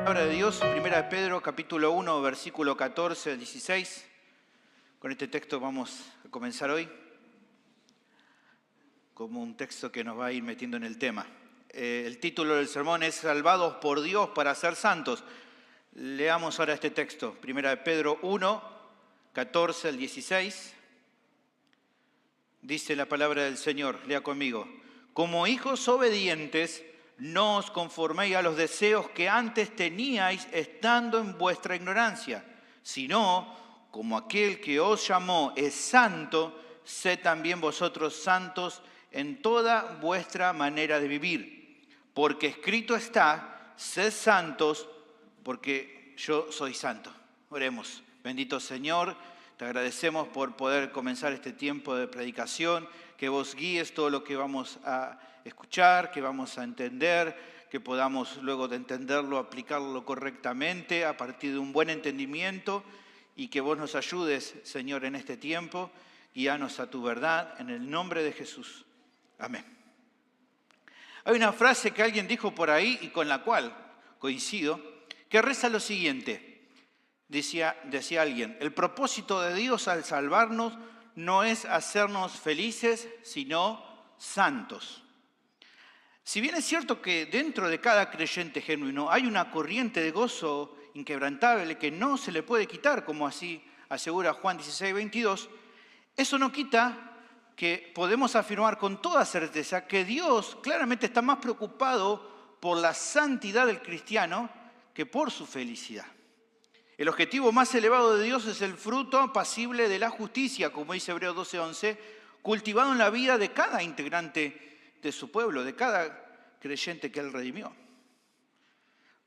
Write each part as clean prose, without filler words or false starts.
Palabra de Dios, Primera de Pedro, capítulo 1, versículo 14 al 16. Con este texto vamos a comenzar hoy, como un texto que nos va a ir metiendo en el tema. El título del sermón es Salvados por Dios para ser santos. Leamos ahora este texto, Primera de Pedro 1, 14 al 16. Dice la palabra del Señor, lea conmigo. Como hijos obedientes, no os conforméis a los deseos que antes teníais estando en vuestra ignorancia, sino, como aquel que os llamó es santo, sed también vosotros santos en toda vuestra manera de vivir. Porque escrito está, sed santos, porque yo soy santo. Oremos. Bendito Señor, te agradecemos por poder comenzar este tiempo de predicación, que vos guíes todo lo que vamos a escuchar, que vamos a entender, que podamos luego de entenderlo, aplicarlo correctamente a partir de un buen entendimiento y que vos nos ayudes, Señor, en este tiempo, guíanos a tu verdad, en el nombre de Jesús. Amén. Hay una frase que alguien dijo por ahí y con la cual coincido, que reza lo siguiente. Decía alguien, el propósito de Dios al salvarnos no es hacernos felices, sino santos. Si bien es cierto que dentro de cada creyente genuino hay una corriente de gozo inquebrantable que no se le puede quitar, como así asegura Juan 16, 22, eso no quita que podemos afirmar con toda certeza que Dios claramente está más preocupado por la santidad del cristiano que por su felicidad. El objetivo más elevado de Dios es el fruto apacible de la justicia, como dice Hebreos 12:11, cultivado en la vida de cada integrante de su pueblo, de cada creyente que Él redimió.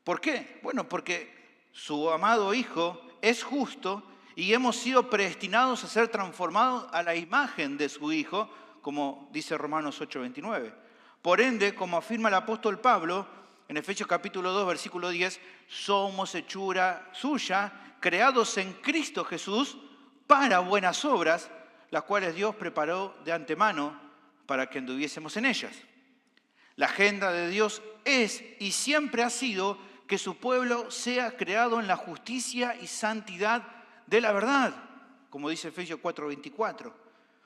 ¿Por qué? Bueno, porque su amado Hijo es justo y hemos sido predestinados a ser transformados a la imagen de su Hijo, como dice Romanos 8:29. Por ende, como afirma el apóstol Pablo, en Efesios capítulo 2, versículo 10, somos hechura suya, creados en Cristo Jesús para buenas obras, las cuales Dios preparó de antemano para que anduviésemos en ellas. La agenda de Dios es y siempre ha sido que su pueblo sea creado en la justicia y santidad de la verdad, como dice Efesios 4:24.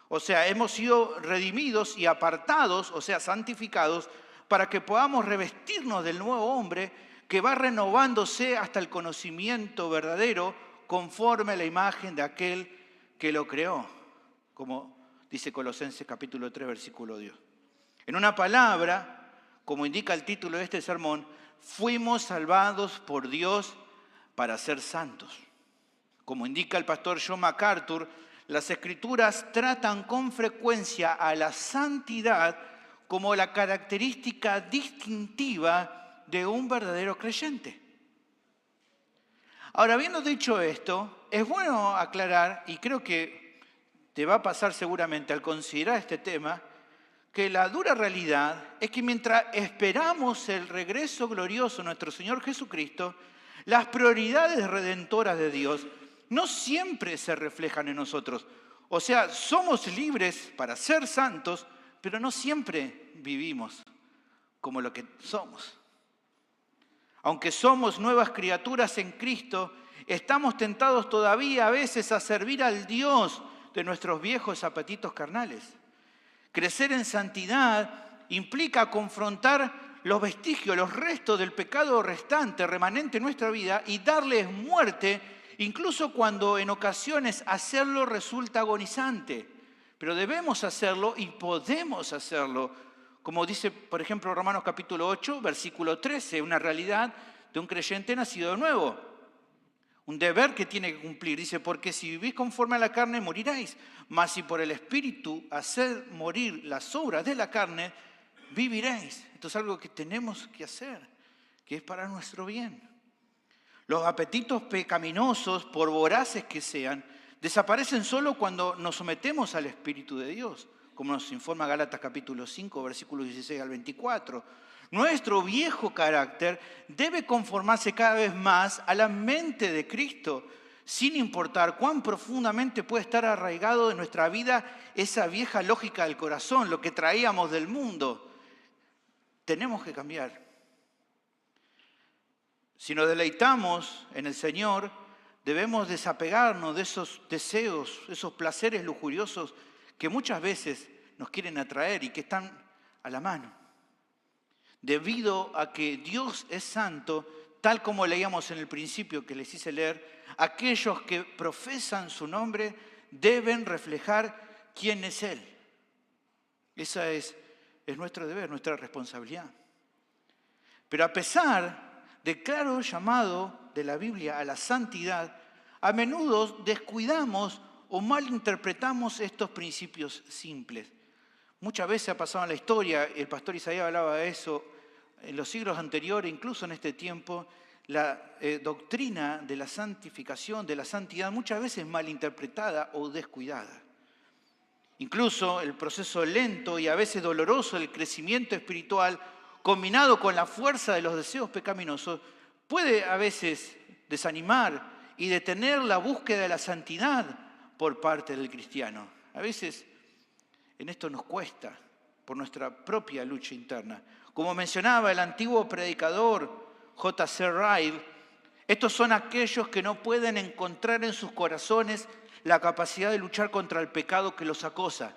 O sea, hemos sido redimidos y apartados, o sea, santificados, para que podamos revestirnos del nuevo hombre que va renovándose hasta el conocimiento verdadero conforme a la imagen de aquel que lo creó, como dice Colosenses capítulo 3, versículo 10. En una palabra, como indica el título de este sermón, fuimos salvados por Dios para ser santos. Como indica el pastor John MacArthur, las Escrituras tratan con frecuencia a la santidad como la característica distintiva de un verdadero creyente. Ahora, habiendo dicho esto, es bueno aclarar, y creo que te va a pasar seguramente al considerar este tema, que la dura realidad es que mientras esperamos el regreso glorioso de nuestro Señor Jesucristo, las prioridades redentoras de Dios no siempre se reflejan en nosotros. O sea, somos libres para ser santos, pero no siempre vivimos como lo que somos. Aunque somos nuevas criaturas en Cristo, estamos tentados todavía a veces a servir al Dios de nuestros viejos apetitos carnales. Crecer en santidad implica confrontar los vestigios, los restos del pecado restante, remanente en nuestra vida y darles muerte, incluso cuando en ocasiones hacerlo resulta agonizante. Pero debemos hacerlo y podemos hacerlo, como dice, por ejemplo, Romanos capítulo 8, versículo 13, una realidad de un creyente nacido de nuevo. Un deber que tiene que cumplir. Dice, porque si vivís conforme a la carne, moriréis. Mas si por el Espíritu haced morir las obras de la carne, viviréis. Esto es algo que tenemos que hacer, que es para nuestro bien. Los apetitos pecaminosos, por voraces que sean, desaparecen solo cuando nos sometemos al Espíritu de Dios, como nos informa Gálatas capítulo 5, versículos 16 al 24. Nuestro viejo carácter debe conformarse cada vez más a la mente de Cristo, sin importar cuán profundamente puede estar arraigado en nuestra vida esa vieja lógica del corazón, lo que traíamos del mundo. Tenemos que cambiar. Si nos deleitamos en el Señor, debemos desapegarnos de esos deseos, esos placeres lujuriosos que muchas veces nos quieren atraer y que están a la mano. Debido a que Dios es santo, tal como leíamos en el principio que les hice leer, aquellos que profesan su nombre deben reflejar quién es Él. Esa es nuestro deber, nuestra responsabilidad. Pero a pesar del claro llamado de la Biblia a la santidad, a menudo descuidamos o malinterpretamos estos principios simples. Muchas veces ha pasado en la historia, el pastor Isaías hablaba de eso en los siglos anteriores, incluso en este tiempo, la doctrina de la santificación, de la santidad, muchas veces malinterpretada o descuidada. Incluso el proceso lento y a veces doloroso del crecimiento espiritual, combinado con la fuerza de los deseos pecaminosos, puede a veces desanimar y detener la búsqueda de la santidad por parte del cristiano. A veces en esto nos cuesta por nuestra propia lucha interna. Como mencionaba el antiguo predicador J.C. Ryle, estos son aquellos que no pueden encontrar en sus corazones la capacidad de luchar contra el pecado que los acosa,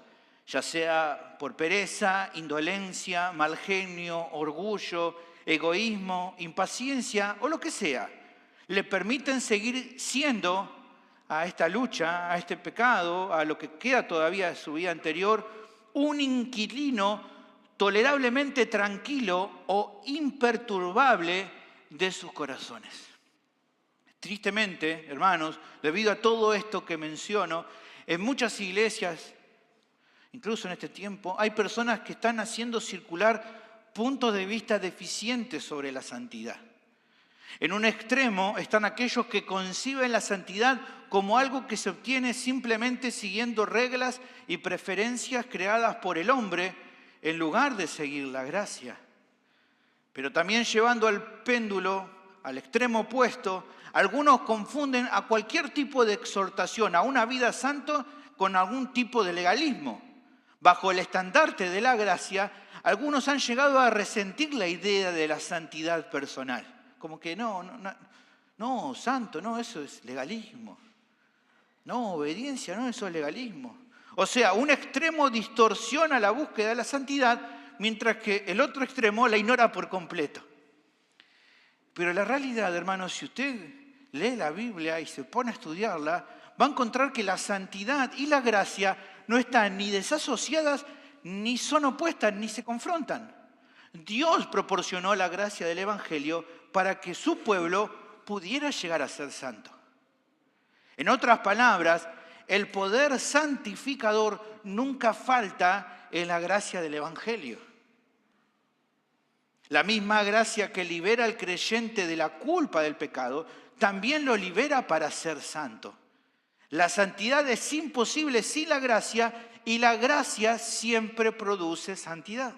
ya sea por pereza, indolencia, mal genio, orgullo, egoísmo, impaciencia o lo que sea. Le permiten seguir siendo a esta lucha, a este pecado, a lo que queda todavía de su vida anterior, un inquilino tolerablemente tranquilo o imperturbable de sus corazones. Tristemente, hermanos, debido a todo esto que menciono, en muchas iglesias, incluso en este tiempo, hay personas que están haciendo circular puntos de vista deficientes sobre la santidad. En un extremo están aquellos que conciben la santidad como algo que se obtiene simplemente siguiendo reglas y preferencias creadas por el hombre en lugar de seguir la gracia. Pero también llevando al péndulo al extremo opuesto, algunos confunden a cualquier tipo de exhortación a una vida santa con algún tipo de legalismo. Bajo el estandarte de la gracia, algunos han llegado a resentir la idea de la santidad personal. Como que no, santo, no, eso es legalismo. No, obediencia, no, eso es legalismo. O sea, un extremo distorsiona la búsqueda de la santidad, mientras que el otro extremo la ignora por completo. Pero la realidad, hermanos, si usted lee la Biblia y se pone a estudiarla, va a encontrar que la santidad y la gracia no están ni desasociadas, ni son opuestas, ni se confrontan. Dios proporcionó la gracia del Evangelio para que su pueblo pudiera llegar a ser santo. En otras palabras, el poder santificador nunca falta en la gracia del Evangelio. La misma gracia que libera al creyente de la culpa del pecado, también lo libera para ser santo. La santidad es imposible sin la gracia y la gracia siempre produce santidad.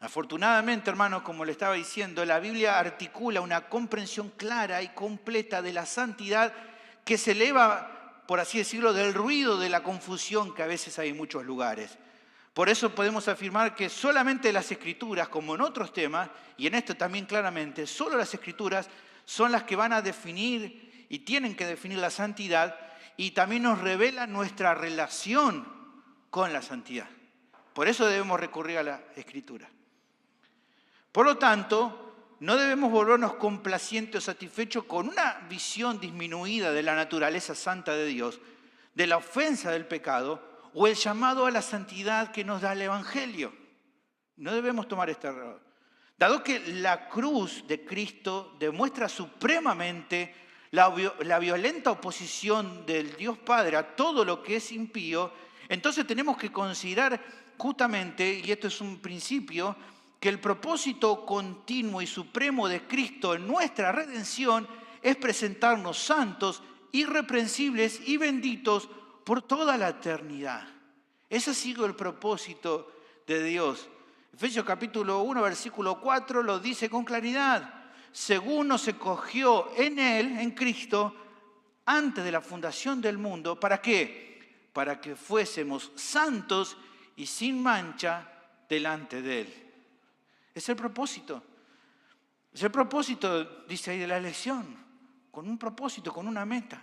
Afortunadamente, hermanos, como le estaba diciendo, la Biblia articula una comprensión clara y completa de la santidad que se eleva, por así decirlo, del ruido de la confusión que a veces hay en muchos lugares. Por eso podemos afirmar que solamente las Escrituras, como en otros temas, y en esto también claramente, solo las Escrituras son las que van a definir y tienen que definir la santidad y también nos revelan nuestra relación con la santidad. Por eso debemos recurrir a la Escritura. Por lo tanto, no debemos volvernos complacientes o satisfechos con una visión disminuida de la naturaleza santa de Dios, de la ofensa del pecado o el llamado a la santidad que nos da el Evangelio. No debemos tomar este error. Dado que la cruz de Cristo demuestra supremamente la violenta oposición del Dios Padre a todo lo que es impío, entonces tenemos que considerar justamente, y esto es un principio, que el propósito continuo y supremo de Cristo en nuestra redención es presentarnos santos, irreprensibles y benditos por toda la eternidad. Ese ha sido el propósito de Dios. Efesios capítulo 1, versículo 4 lo dice con claridad. Según nos escogió en Él, en Cristo, antes de la fundación del mundo. ¿Para qué? Para que fuésemos santos y sin mancha delante de Él. Es el propósito. Es el propósito, dice ahí, de la elección, con un propósito, con una meta.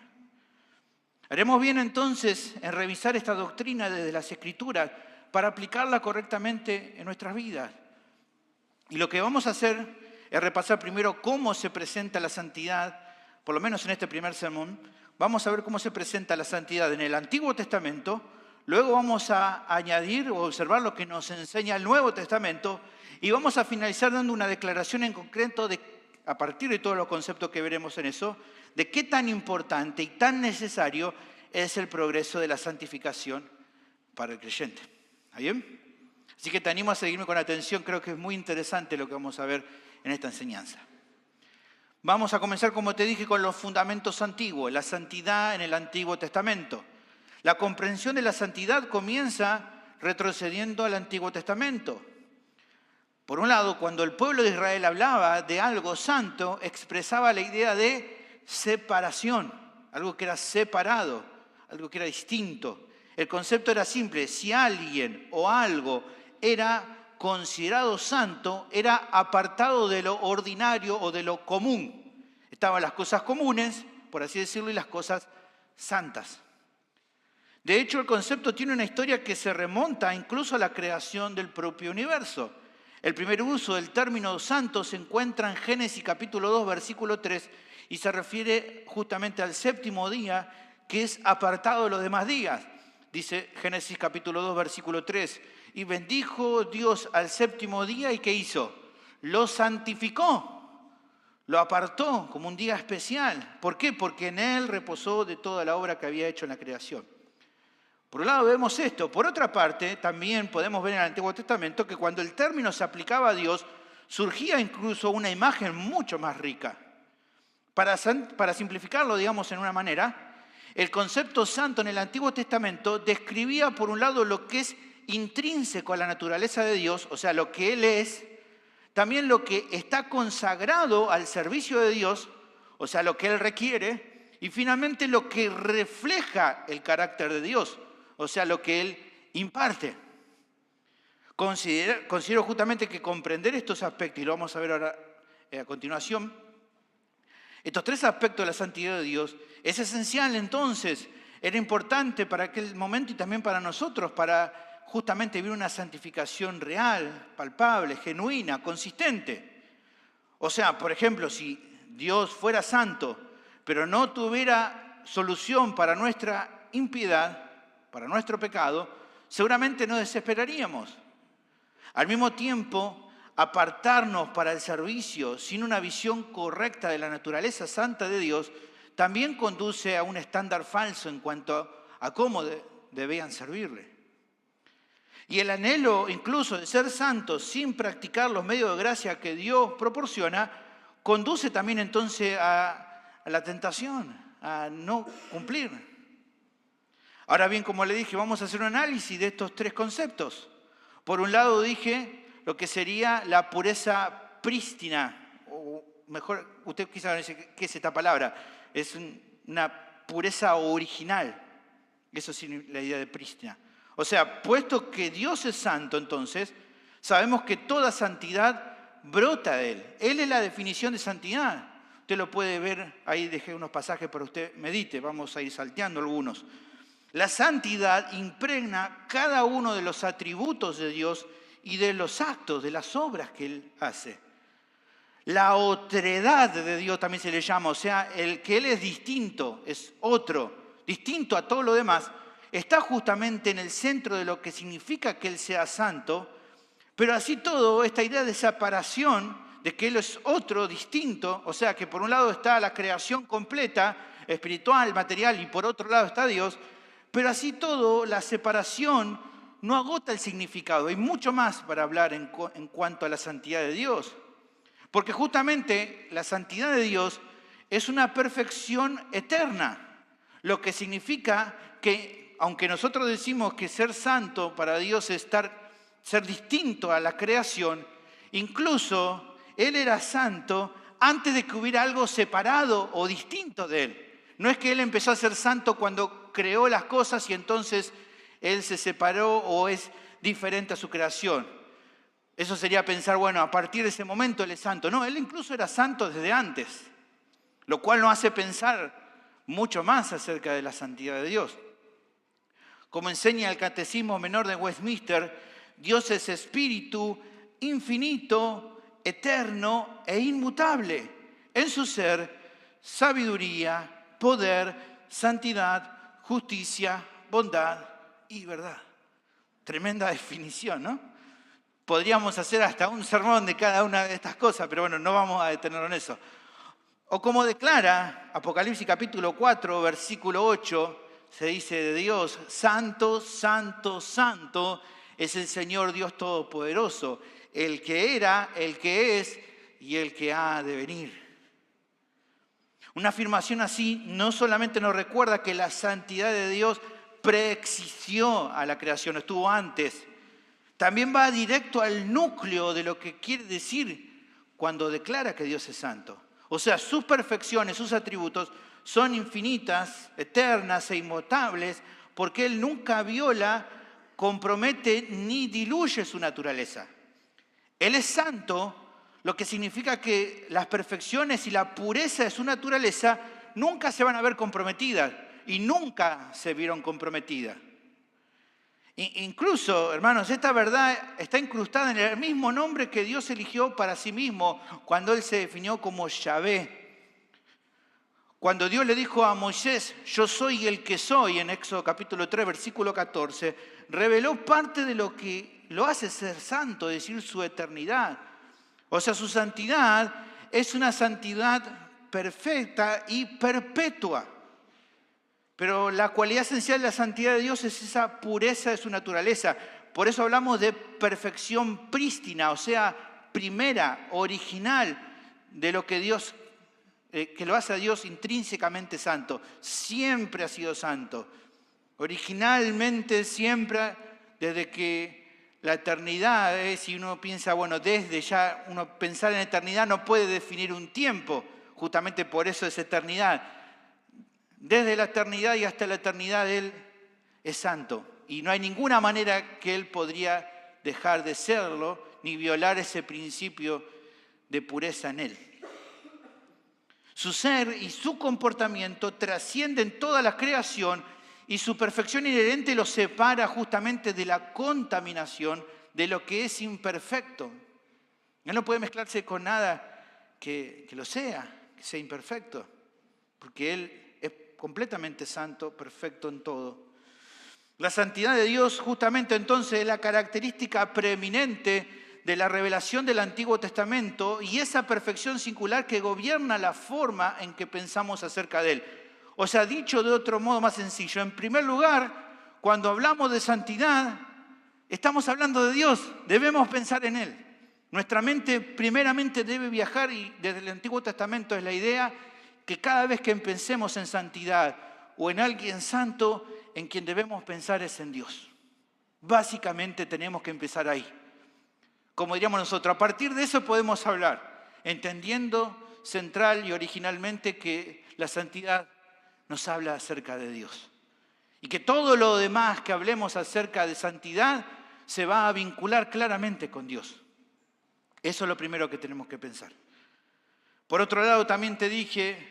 Haremos bien entonces en revisar esta doctrina desde las Escrituras para aplicarla correctamente en nuestras vidas. Y lo que vamos a hacer es repasar primero cómo se presenta la santidad, por lo menos en este primer sermón. Vamos a ver cómo se presenta la santidad en el Antiguo Testamento, luego vamos a añadir o observar lo que nos enseña el Nuevo Testamento y vamos a finalizar dando una declaración en concreto a partir de todos los conceptos que veremos en eso, de qué tan importante y tan necesario es el progreso de la santificación para el creyente. ¿Está bien? Así que te animo a seguirme con atención, creo que es muy interesante lo que vamos a ver en esta enseñanza. Vamos a comenzar, como te dije, con los fundamentos antiguos, la santidad en el Antiguo Testamento. La comprensión de la santidad comienza retrocediendo al Antiguo Testamento. Por un lado, cuando el pueblo de Israel hablaba de algo santo, expresaba la idea de separación, algo que era separado, algo que era distinto. El concepto era simple: si alguien o algo era considerado santo, era apartado de lo ordinario o de lo común. Estaban las cosas comunes, por así decirlo, y las cosas santas. De hecho, el concepto tiene una historia que se remonta incluso a la creación del propio universo. El primer uso del término santo se encuentra en Génesis capítulo 2, versículo 3, y se refiere justamente al séptimo día, que es apartado de los demás días. Dice Génesis capítulo 2, versículo 3, y bendijo Dios al séptimo día, ¿y qué hizo? Lo santificó, lo apartó como un día especial. ¿Por qué? Porque en él reposó de toda la obra que había hecho en la creación. Por un lado vemos esto. Por otra parte, también podemos ver en el Antiguo Testamento que cuando el término se aplicaba a Dios, surgía incluso una imagen mucho más rica. Para simplificarlo, digamos, en una manera, el concepto santo en el Antiguo Testamento describía, por un lado, lo que es intrínseco a la naturaleza de Dios, o sea, lo que Él es, también lo que está consagrado al servicio de Dios, o sea, lo que Él requiere, y finalmente lo que refleja el carácter de Dios, o sea, lo que Él imparte. Considero justamente que comprender estos aspectos, y lo vamos a ver ahora a continuación, estos tres aspectos de la santidad de Dios, es esencial entonces, era importante para aquel momento y también para nosotros, para justamente vivir una santificación real, palpable, genuina, consistente. O sea, por ejemplo, si Dios fuera santo, pero no tuviera solución para nuestra impiedad, para nuestro pecado, seguramente nos desesperaríamos. Al mismo tiempo, apartarnos para el servicio sin una visión correcta de la naturaleza santa de Dios también conduce a un estándar falso en cuanto a cómo debían servirle. Y el anhelo incluso de ser santos sin practicar los medios de gracia que Dios proporciona, conduce también entonces a la tentación, a no cumplir. Ahora bien, como le dije, vamos a hacer un análisis de estos tres conceptos. Por un lado dije lo que sería la pureza prístina, o mejor, usted quizá no dice qué es esta palabra, es una pureza original, eso es la idea de prístina. O sea, puesto que Dios es santo, entonces, sabemos que toda santidad brota de Él. Él es la definición de santidad. Usted lo puede ver, ahí dejé unos pasajes para usted medite, vamos a ir salteando algunos. La santidad impregna cada uno de los atributos de Dios y de los actos, de las obras que Él hace. La otredad de Dios también se le llama, o sea, el que Él es distinto, es otro, distinto a todo lo demás, está justamente en el centro de lo que significa que Él sea santo, pero así todo, esta idea de separación, de que Él es otro, distinto, o sea que por un lado está la creación completa, espiritual, material, y por otro lado está Dios, pero así todo, la separación no agota el significado. Hay mucho más para hablar en cuanto a la santidad de Dios. Porque justamente la santidad de Dios es una perfección eterna, lo que significa que, aunque nosotros decimos que ser santo para Dios es ser distinto a la creación, incluso Él era santo antes de que hubiera algo separado o distinto de Él. No es que Él empezó a ser santo cuando creó las cosas y entonces Él se separó o es diferente a su creación. Eso sería pensar, bueno, a partir de ese momento Él es santo. No, Él incluso era santo desde antes, lo cual nos hace pensar mucho más acerca de la santidad de Dios. Como enseña el Catecismo Menor de Westminster, Dios es espíritu infinito, eterno e inmutable en su ser, sabiduría, poder, santidad, justicia, bondad y verdad. Tremenda definición, ¿no? Podríamos hacer hasta un sermón de cada una de estas cosas, pero bueno, no vamos a detenernos en eso. O como declara Apocalipsis capítulo 4, versículo 8, se dice de Dios: santo, santo, santo es el Señor Dios Todopoderoso, el que era, el que es y el que ha de venir. Una afirmación así no solamente nos recuerda que la santidad de Dios preexistió a la creación, estuvo antes, también va directo al núcleo de lo que quiere decir cuando declara que Dios es santo. O sea, sus perfecciones, sus atributos son infinitas, eternas e inmutables, porque Él nunca viola, compromete ni diluye su naturaleza. Él es santo, lo que significa que las perfecciones y la pureza de su naturaleza nunca se van a ver comprometidas y nunca se vieron comprometidas. Incluso, hermanos, esta verdad está incrustada en el mismo nombre que Dios eligió para sí mismo cuando Él se definió como Yahvé. Cuando Dios le dijo a Moisés: yo soy el que soy, en Éxodo capítulo 3, versículo 14, reveló parte de lo que lo hace ser santo, es decir, su eternidad. O sea, su santidad es una santidad perfecta y perpetua. Pero la cualidad esencial de la santidad de Dios es esa pureza de su naturaleza. Por eso hablamos de perfección prístina, o sea, primera, original, de lo que Dios, que lo hace a Dios intrínsecamente santo. Siempre ha sido santo. Originalmente, siempre, desde que la eternidad, si uno piensa, bueno, desde ya uno pensar en eternidad no puede definir un tiempo, justamente por eso es eternidad. Desde la eternidad y hasta la eternidad Él es santo. Y no hay ninguna manera que Él podría dejar de serlo, ni violar ese principio de pureza en Él. Su ser y su comportamiento trascienden toda la creación y su perfección inherente lo separa justamente de la contaminación de lo que es imperfecto. Él no puede mezclarse con nada que lo sea, que sea imperfecto, porque Él es completamente santo, perfecto en todo. La santidad de Dios justamente entonces es la característica preeminente de la revelación del Antiguo Testamento y esa perfección singular que gobierna la forma en que pensamos acerca de Él. O sea, dicho de otro modo más sencillo, en primer lugar, cuando hablamos de santidad, estamos hablando de Dios, debemos pensar en Él. Nuestra mente primeramente debe viajar y desde el Antiguo Testamento es la idea que cada vez que pensemos en santidad o en alguien santo, en quien debemos pensar es en Dios. Básicamente tenemos que empezar ahí. Como diríamos nosotros, a partir de eso podemos hablar, entendiendo central y originalmente que la santidad nos habla acerca de Dios. Y que todo lo demás que hablemos acerca de santidad se va a vincular claramente con Dios. Eso es lo primero que tenemos que pensar. Por otro lado, también te dije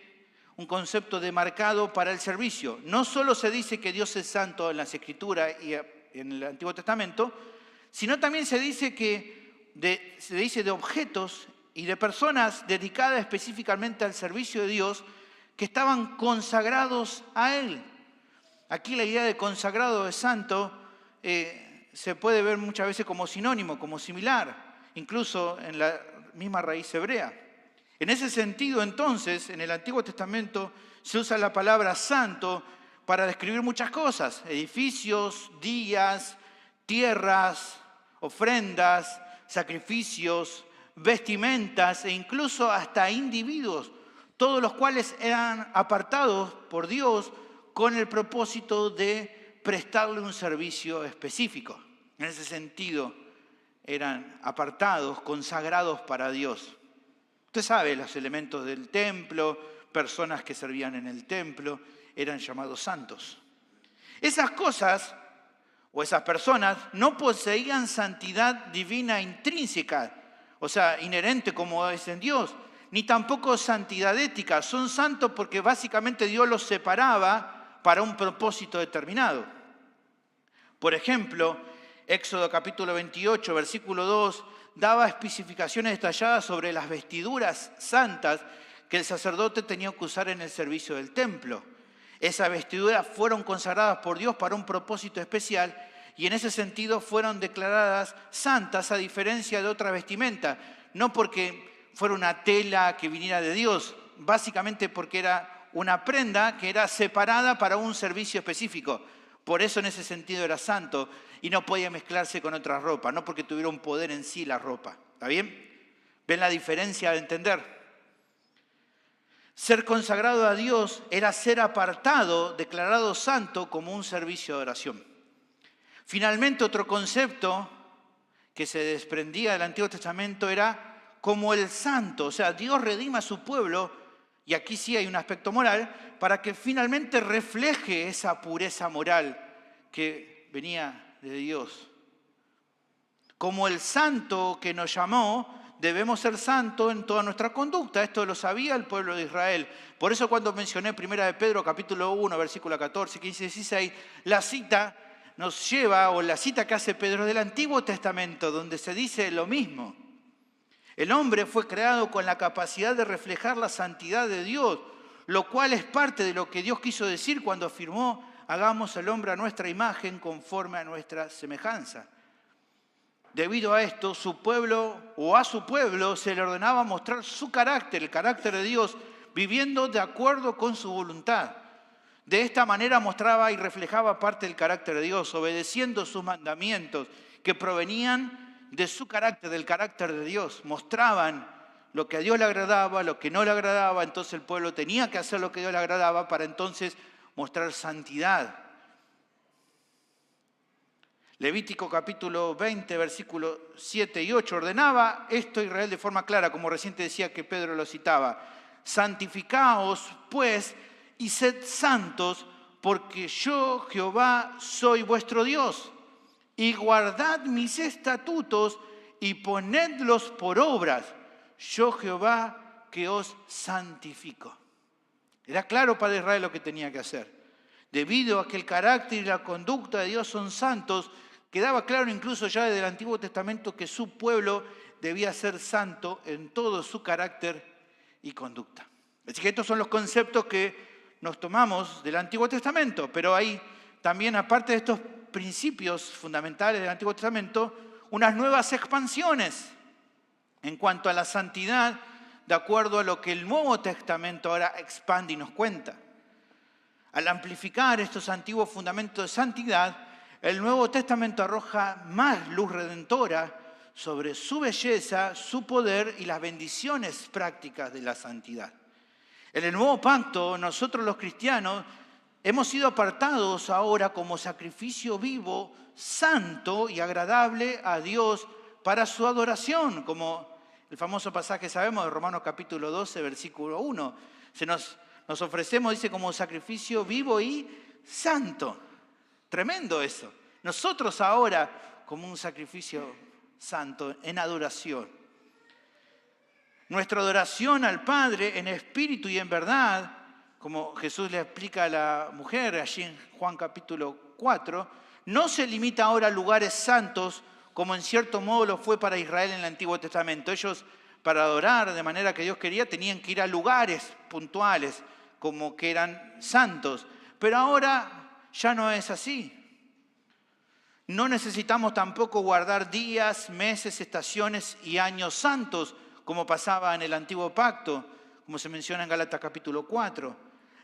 un concepto demarcado para el servicio. No solo se dice que Dios es santo en las Escrituras y en el Antiguo Testamento, sino también se dice de objetos y de personas dedicadas específicamente al servicio de Dios que estaban consagrados a Él. Aquí la idea de consagrado de santo se puede ver muchas veces como sinónimo, como similar, incluso en la misma raíz hebrea. En ese sentido, entonces, en el Antiguo Testamento se usa la palabra santo para describir muchas cosas: edificios, días, tierras, ofrendas, sacrificios, vestimentas e incluso hasta individuos, todos los cuales eran apartados por Dios con el propósito de prestarle un servicio específico. En ese sentido, eran apartados, consagrados para Dios. Usted sabe, los elementos del templo, personas que servían en el templo, eran llamados santos. Esas cosas o esas personas no poseían santidad divina intrínseca, o sea, inherente como es en Dios, ni tampoco santidad ética. Son santos porque básicamente Dios los separaba para un propósito determinado. Por ejemplo, Éxodo capítulo 28, versículo 2, daba especificaciones detalladas sobre las vestiduras santas que el sacerdote tenía que usar en el servicio del templo. Esas vestiduras fueron consagradas por Dios para un propósito especial y en ese sentido fueron declaradas santas a diferencia de otra vestimenta, no porque fuera una tela que viniera de Dios, básicamente porque era una prenda que era separada para un servicio específico. Por eso en ese sentido era santo y no podía mezclarse con otra ropa, no porque tuviera un poder en sí la ropa. ¿Está bien? ¿Ven la diferencia de entender? Ser consagrado a Dios era ser apartado, declarado santo como un servicio de oración. Finalmente, otro concepto que se desprendía del Antiguo Testamento era como el santo. O sea, Dios redime a su pueblo, y aquí sí hay un aspecto moral, para que finalmente refleje esa pureza moral que venía de Dios. Como el santo que nos llamó, debemos ser santos en toda nuestra conducta. Esto lo sabía el pueblo de Israel. Por eso cuando mencioné 1 de Pedro, capítulo 1, versículo 14, 15 y 16, la cita nos lleva, o la cita que hace Pedro del Antiguo Testamento, donde se dice lo mismo. El hombre fue creado con la capacidad de reflejar la santidad de Dios, lo cual es parte de lo que Dios quiso decir cuando afirmó, hagamos al hombre a nuestra imagen conforme a nuestra semejanza. Debido a esto, su pueblo se le ordenaba mostrar su carácter, el carácter de Dios, viviendo de acuerdo con su voluntad. De esta manera mostraba y reflejaba parte del carácter de Dios, obedeciendo sus mandamientos que provenían de su carácter, del carácter de Dios. Mostraban lo que a Dios le agradaba, lo que no le agradaba, entonces el pueblo tenía que hacer lo que a Dios le agradaba para entonces mostrar santidad. Levítico capítulo 20, versículos 7 y 8, ordenaba esto a Israel de forma clara, como recién decía que Pedro lo citaba. Santificaos, pues, y sed santos, porque yo, Jehová, soy vuestro Dios. Y guardad mis estatutos y ponedlos por obras. Yo, Jehová, que os santifico. Era claro para Israel lo que tenía que hacer. Debido a que el carácter y la conducta de Dios son santos, quedaba claro incluso ya desde el Antiguo Testamento que su pueblo debía ser santo en todo su carácter y conducta. Así que estos son los conceptos que nos tomamos del Antiguo Testamento, pero hay también, aparte de estos principios fundamentales del Antiguo Testamento, unas nuevas expansiones en cuanto a la santidad, de acuerdo a lo que el Nuevo Testamento ahora expande y nos cuenta. Al amplificar estos antiguos fundamentos de santidad, el Nuevo Testamento arroja más luz redentora sobre su belleza, su poder y las bendiciones prácticas de la santidad. En el Nuevo Pacto, nosotros los cristianos hemos sido apartados ahora como sacrificio vivo, santo y agradable a Dios para su adoración, como el famoso pasaje sabemos de Romanos capítulo 12, versículo 1. Nos ofrecemos, dice, como sacrificio vivo y santo. Tremendo eso. Nosotros ahora como un sacrificio santo en adoración. Nuestra adoración al Padre en espíritu y en verdad, como Jesús le explica a la mujer allí en Juan capítulo 4, no se limita ahora a lugares santos como en cierto modo lo fue para Israel en el Antiguo Testamento. Ellos, para adorar de manera que Dios quería, tenían que ir a lugares puntuales como que eran santos. Pero ahora ya no es así. No necesitamos tampoco guardar días, meses, estaciones y años santos, como pasaba en el Antiguo Pacto, como se menciona en Gálatas capítulo 4.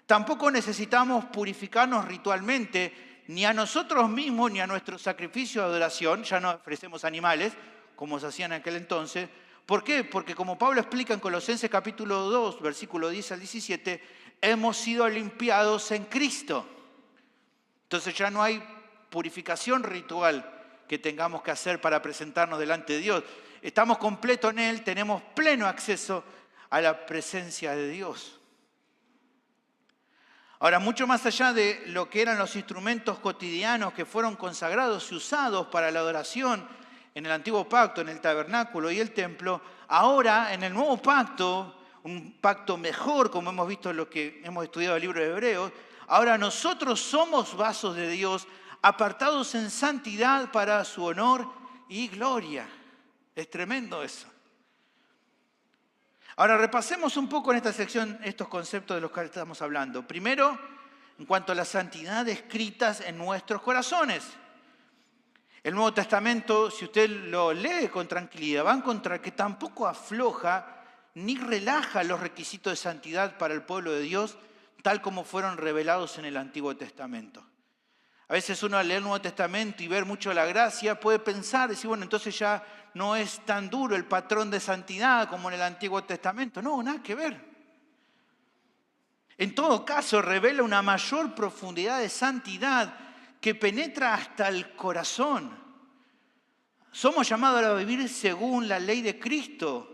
Tampoco necesitamos purificarnos ritualmente, ni a nosotros mismos, ni a nuestro sacrificio de adoración. Ya no ofrecemos animales, como se hacía en aquel entonces. ¿Por qué? Porque como Pablo explica en Colosenses capítulo 2, versículo 10 al 17, hemos sido limpiados en Cristo. Entonces ya no hay purificación ritual que tengamos que hacer para presentarnos delante de Dios. Estamos completos en Él, tenemos pleno acceso a la presencia de Dios. Ahora, mucho más allá de lo que eran los instrumentos cotidianos que fueron consagrados y usados para la adoración en el antiguo pacto, en el tabernáculo y el templo, ahora en el nuevo pacto, un pacto mejor, como hemos visto en lo que hemos estudiado el libro de Hebreos, ahora nosotros somos vasos de Dios, apartados en santidad para su honor y gloria. Es tremendo eso. Ahora repasemos un poco en esta sección estos conceptos de los que estamos hablando. Primero, en cuanto a la santidad escritas en nuestros corazones. El Nuevo Testamento, si usted lo lee con tranquilidad, va a encontrar que tampoco afloja ni relaja los requisitos de santidad para el pueblo de Dios, tal como fueron revelados en el Antiguo Testamento. A veces uno al leer el Nuevo Testamento y ver mucho la gracia puede pensar, decir, bueno, entonces ya no es tan duro el patrón de santidad como en el Antiguo Testamento. No, nada que ver. En todo caso, revela una mayor profundidad de santidad que penetra hasta el corazón. Somos llamados a vivir según la ley de Cristo.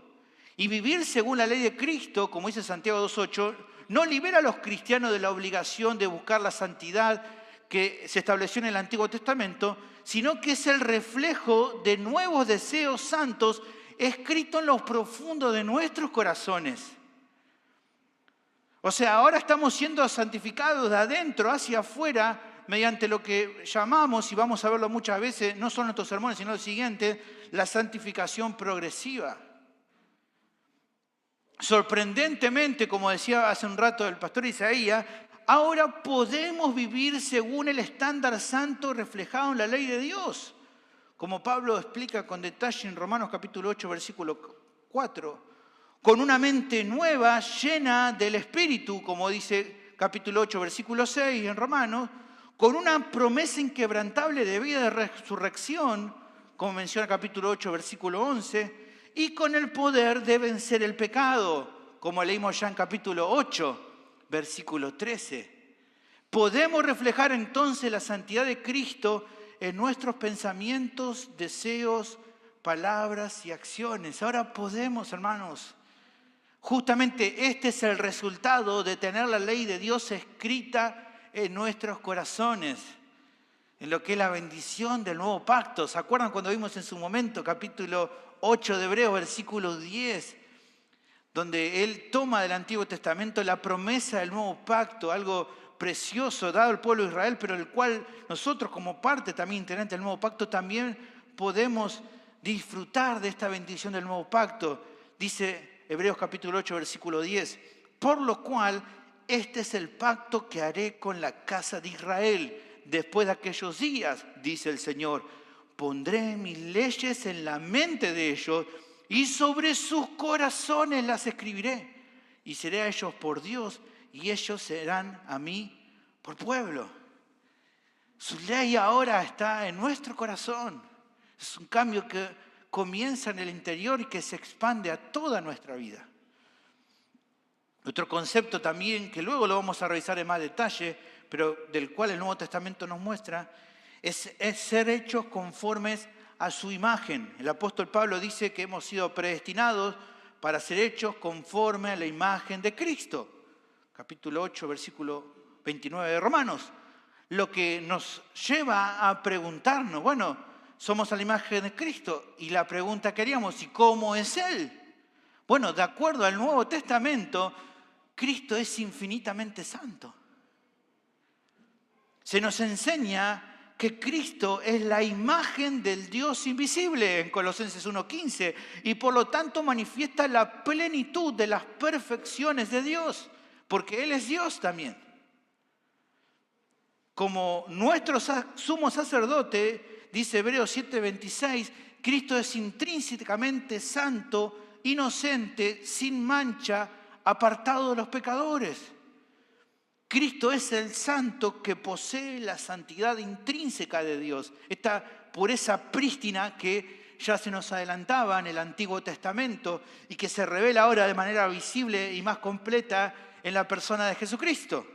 Y vivir según la ley de Cristo, como dice Santiago 2:8, no libera a los cristianos de la obligación de buscar la santidad que se estableció en el Antiguo Testamento, sino que es el reflejo de nuevos deseos santos escritos en lo profundo de nuestros corazones. O sea, ahora estamos siendo santificados de adentro hacia afuera mediante lo que llamamos, y vamos a verlo muchas veces, no solo en estos sermones, sino en el siguiente, la santificación progresiva. Sorprendentemente, como decía hace un rato el pastor Isaías, ahora podemos vivir según el estándar santo reflejado en la ley de Dios. Como Pablo explica con detalle en Romanos capítulo 8, versículo 4. Con una mente nueva, llena del Espíritu, como dice capítulo 8, versículo 6 en Romanos, con una promesa inquebrantable de vida de resurrección, como menciona capítulo 8, versículo 11, y con el poder de vencer el pecado, como leímos ya en capítulo 8, versículo 13. Podemos reflejar entonces la santidad de Cristo en nuestros pensamientos, deseos, palabras y acciones. Ahora podemos, hermanos. Justamente este es el resultado de tener la ley de Dios escrita en nuestros corazones, en lo que es la bendición del nuevo pacto. ¿Se acuerdan cuando vimos en su momento capítulo 8 de Hebreos, versículo 10? Donde él toma del Antiguo Testamento la promesa del nuevo pacto, algo precioso dado al pueblo de Israel, pero el cual nosotros como parte también integrante del nuevo pacto también podemos disfrutar de esta bendición del nuevo pacto. Dice Hebreos capítulo 8, versículo 10, por lo cual este es el pacto que haré con la casa de Israel después de aquellos días, dice el Señor. Pondré mis leyes en la mente de ellos y sobre sus corazones las escribiré. Y seré a ellos por Dios y ellos serán a mí por pueblo. Su ley ahora está en nuestro corazón. Es un cambio que comienza en el interior y que se expande a toda nuestra vida. Otro concepto también, que luego lo vamos a revisar en más detalle, pero del cual el Nuevo Testamento nos muestra, es ser hechos conformes a su imagen. El apóstol Pablo dice que hemos sido predestinados para ser hechos conforme a la imagen de Cristo. Capítulo 8, versículo 29 de Romanos. Lo que nos lleva a preguntarnos, bueno, somos a la imagen de Cristo. Y la pregunta que haríamos, ¿y cómo es Él? Bueno, de acuerdo al Nuevo Testamento, Cristo es infinitamente santo. Se nos enseña que Cristo es la imagen del Dios invisible en Colosenses 1:15 y por lo tanto manifiesta la plenitud de las perfecciones de Dios, porque Él es Dios también. Como nuestro sumo sacerdote, dice Hebreos 7:26, Cristo es intrínsecamente santo, inocente, sin mancha, apartado de los pecadores. Cristo es el santo que posee la santidad intrínseca de Dios, esta pureza prístina que ya se nos adelantaba en el Antiguo Testamento y que se revela ahora de manera visible y más completa en la persona de Jesucristo.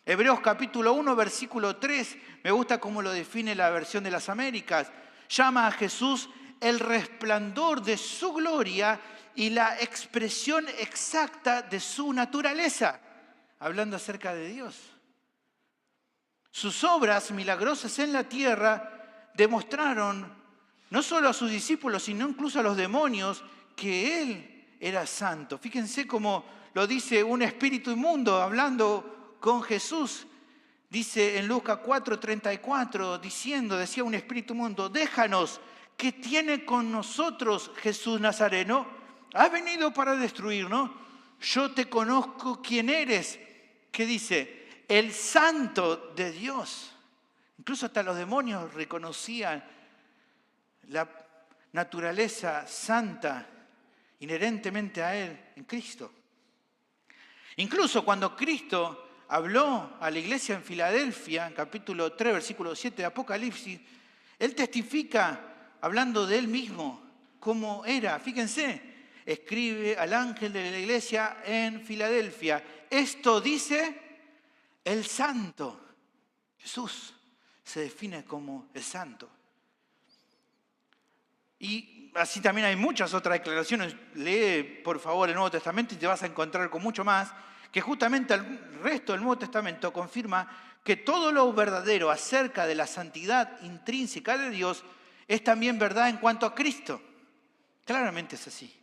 Hebreos capítulo 1, versículo 3, me gusta cómo lo define la versión de las Américas, llama a Jesús el resplandor de su gloria y la expresión exacta de su naturaleza. hablando acerca de Dios. Sus obras milagrosas en la tierra demostraron no solo a sus discípulos, sino incluso a los demonios, que Él era santo. Fíjense cómo lo dice un espíritu inmundo hablando con Jesús. Dice en Lucas 4:34, decía un espíritu inmundo, déjanos, ¿qué tiene con nosotros Jesús Nazareno? ¿Has venido para destruirnos? Yo te conozco quién eres. ¿Qué dice? El santo de Dios. Incluso hasta los demonios reconocían la naturaleza santa inherentemente a Él en Cristo. Incluso cuando Cristo habló a la iglesia en Filadelfia, en capítulo 3, versículo 7 de Apocalipsis, Él testifica, hablando de Él mismo, cómo era. Fíjense, escribe al ángel de la iglesia en Filadelfia, esto dice el santo. Jesús se define como el santo. Y así también hay muchas otras declaraciones. Lee, por favor, el Nuevo Testamento y te vas a encontrar con mucho más, que justamente el resto del Nuevo Testamento confirma que todo lo verdadero acerca de la santidad intrínseca de Dios es también verdad en cuanto a Cristo. Claramente es así.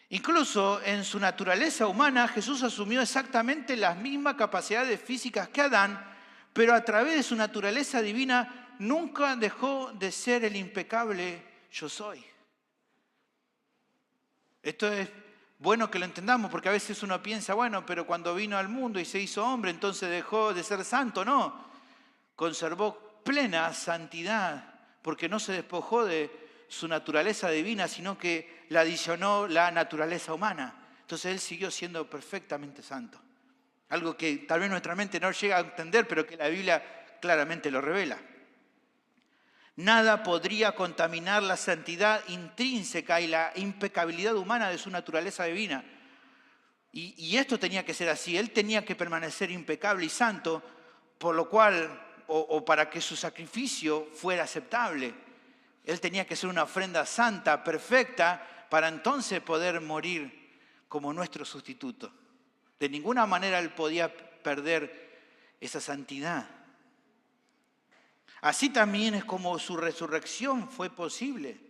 Incluso en su naturaleza humana, Jesús asumió exactamente las mismas capacidades físicas que Adán, pero a través de su naturaleza divina nunca dejó de ser el impecable yo soy. Esto es bueno que lo entendamos, porque a veces uno piensa, bueno, pero cuando vino al mundo y se hizo hombre, entonces dejó de ser santo. No, conservó plena santidad, porque no se despojó de su naturaleza divina, sino que le adicionó la naturaleza humana. Entonces Él siguió siendo perfectamente santo. Algo que tal vez nuestra mente no llega a entender, pero que la Biblia claramente lo revela. Nada podría contaminar la santidad intrínseca y la impecabilidad humana de su naturaleza divina. Y esto tenía que ser así. Él tenía que permanecer impecable y santo, por lo cual, o para que su sacrificio fuera aceptable. Él tenía que ser una ofrenda santa, perfecta, para entonces poder morir como nuestro sustituto. De ninguna manera Él podía perder esa santidad. Así también es como su resurrección fue posible.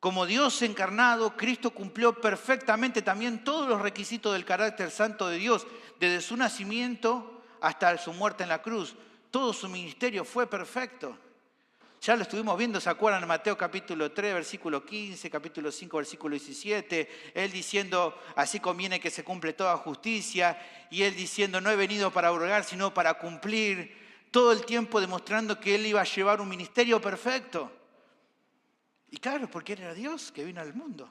Como Dios encarnado, Cristo cumplió perfectamente también todos los requisitos del carácter santo de Dios, desde su nacimiento hasta su muerte en la cruz. Todo su ministerio fue perfecto. Ya lo estuvimos viendo, ¿se acuerdan? En Mateo capítulo 3, versículo 15, capítulo 5, versículo 17. Él diciendo, así conviene que se cumple toda justicia. Y Él diciendo, no he venido para abrogar, sino para cumplir. Todo el tiempo demostrando que Él iba a llevar un ministerio perfecto. Y claro, porque Él era Dios que vino al mundo.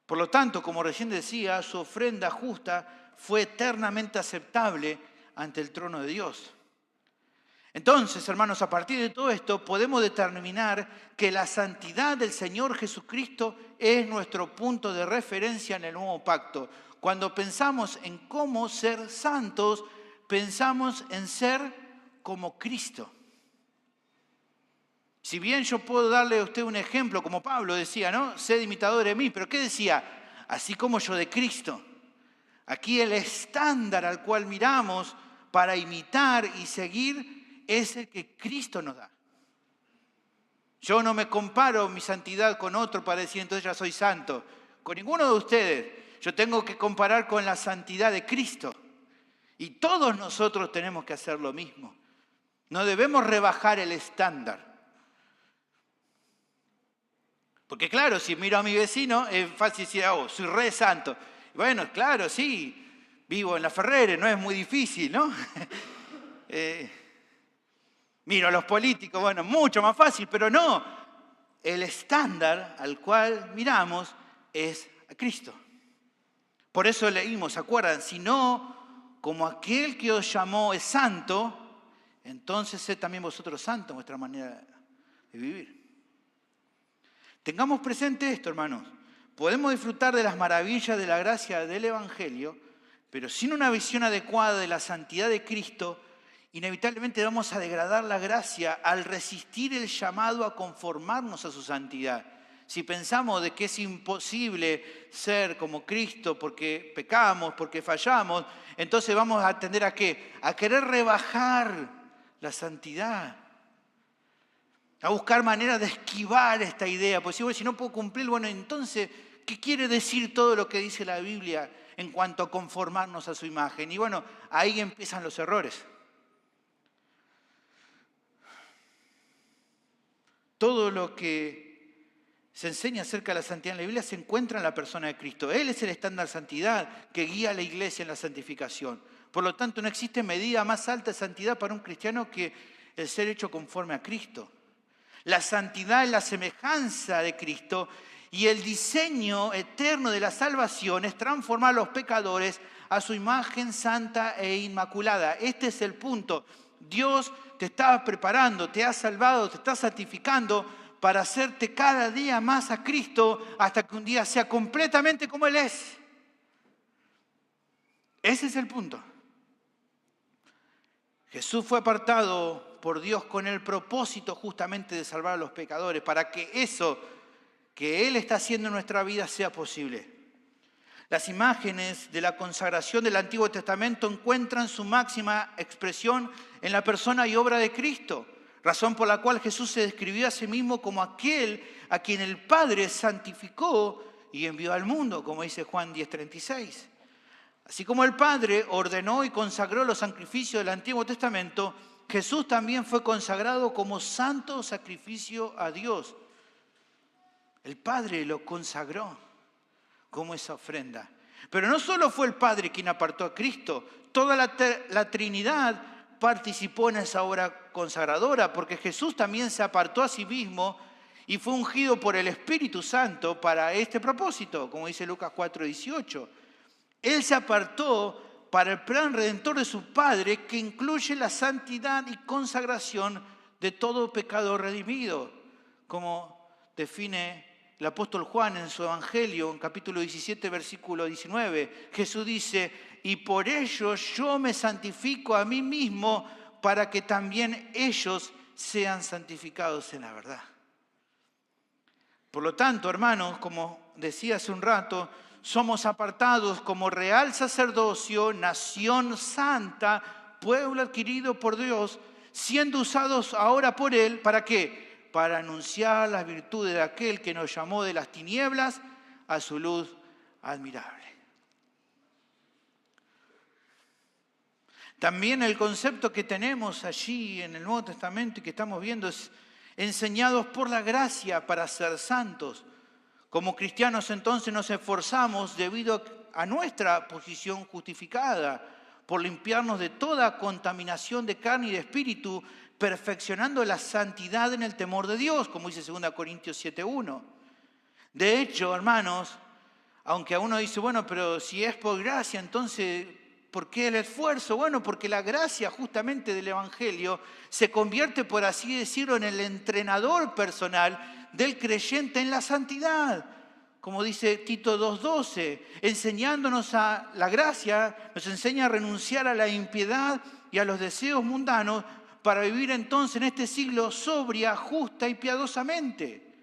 Por lo tanto, como recién decía, su ofrenda justa fue eternamente aceptable ante el trono de Dios. Entonces, hermanos, a partir de todo esto podemos determinar que la santidad del Señor Jesucristo es nuestro punto de referencia en el nuevo pacto. Cuando pensamos en cómo ser santos, pensamos en ser como Cristo. Si bien yo puedo darle a usted un ejemplo, como Pablo decía, ¿no? Sed imitador de mí, pero ¿qué decía? Así como yo de Cristo. Aquí el estándar al cual miramos para imitar y seguir es el que Cristo nos da. Yo no me comparo mi santidad con otro para decir entonces ya soy santo. Con ninguno de ustedes. Yo tengo que comparar con la santidad de Cristo. Y todos nosotros tenemos que hacer lo mismo. No debemos rebajar el estándar. Porque claro, si miro a mi vecino, es fácil decir, oh, soy re santo. Bueno, claro, sí, vivo en La Ferrere, no es muy difícil, ¿no? Miro a los políticos, bueno, mucho más fácil, pero no. El estándar al cual miramos es a Cristo. Por eso leímos, ¿se acuerdan? Si no, como aquel que os llamó es santo, entonces sed también vosotros santos en vuestra manera de vivir. Tengamos presente esto, hermanos. Podemos disfrutar de las maravillas de la gracia del Evangelio, pero sin una visión adecuada de la santidad de Cristo, inevitablemente vamos a degradar la gracia al resistir el llamado a conformarnos a su santidad. Si pensamos de que es imposible ser como Cristo porque pecamos, porque fallamos, entonces vamos a tender ¿a qué? A querer rebajar la santidad. A buscar maneras de esquivar esta idea. Pues si no puedo cumplir, bueno, entonces, ¿qué quiere decir todo lo que dice la Biblia en cuanto a conformarnos a su imagen? Y bueno, ahí empiezan los errores. Todo lo que se enseña acerca de la santidad en la Biblia se encuentra en la persona de Cristo. Él es el estándar de santidad que guía a la iglesia en la santificación. Por lo tanto, no existe medida más alta de santidad para un cristiano que el ser hecho conforme a Cristo. La santidad es la semejanza de Cristo y el diseño eterno de la salvación es transformar a los pecadores a su imagen santa e inmaculada. Este es el punto. Dios te está preparando, te ha salvado, te está santificando para hacerte cada día más a Cristo hasta que un día sea completamente como Él es. Ese es el punto. Jesús fue apartado por Dios con el propósito justamente de salvar a los pecadores, para que eso que Él está haciendo en nuestra vida sea posible. Las imágenes de la consagración del Antiguo Testamento encuentran su máxima expresión en la persona y obra de Cristo, razón por la cual Jesús se describió a sí mismo como aquel a quien el Padre santificó y envió al mundo, como dice Juan 10:36. Así como el Padre ordenó y consagró los sacrificios del Antiguo Testamento, Jesús también fue consagrado como santo sacrificio a Dios. El Padre lo consagró como esa ofrenda. Pero no solo fue el Padre quien apartó a Cristo, toda la Trinidad participó en esa obra consagradora, porque Jesús también se apartó a sí mismo y fue ungido por el Espíritu Santo para este propósito, como dice Lucas 4:18. Él se apartó para el plan redentor de su Padre, que incluye la santidad y consagración de todo pecador redimido, como define el apóstol Juan en su Evangelio, en capítulo 17, versículo 19. Jesús dice: y por ello yo me santifico a mí mismo, para que también ellos sean santificados en la verdad. Por lo tanto, hermanos, como decía hace un rato, somos apartados como real sacerdocio, nación santa, pueblo adquirido por Dios, siendo usados ahora por Él, ¿para qué? Para anunciar las virtudes de aquel que nos llamó de las tinieblas a su luz admirable. También el concepto que tenemos allí en el Nuevo Testamento y que estamos viendo es enseñados por la gracia para ser santos. Como cristianos entonces nos esforzamos debido a nuestra posición justificada por limpiarnos de toda contaminación de carne y de espíritu, perfeccionando la santidad en el temor de Dios, como dice 2 Corintios 7:1. De hecho, hermanos, aunque a uno dice, bueno, pero si es por gracia, entonces, ¿por qué el esfuerzo? Bueno, porque la gracia justamente del Evangelio se convierte, por así decirlo, en el entrenador personal del creyente en la santidad. Como dice Tito 2:12, enseñándonos a la gracia, nos enseña a renunciar a la impiedad y a los deseos mundanos para vivir entonces en este siglo sobria, justa y piadosamente.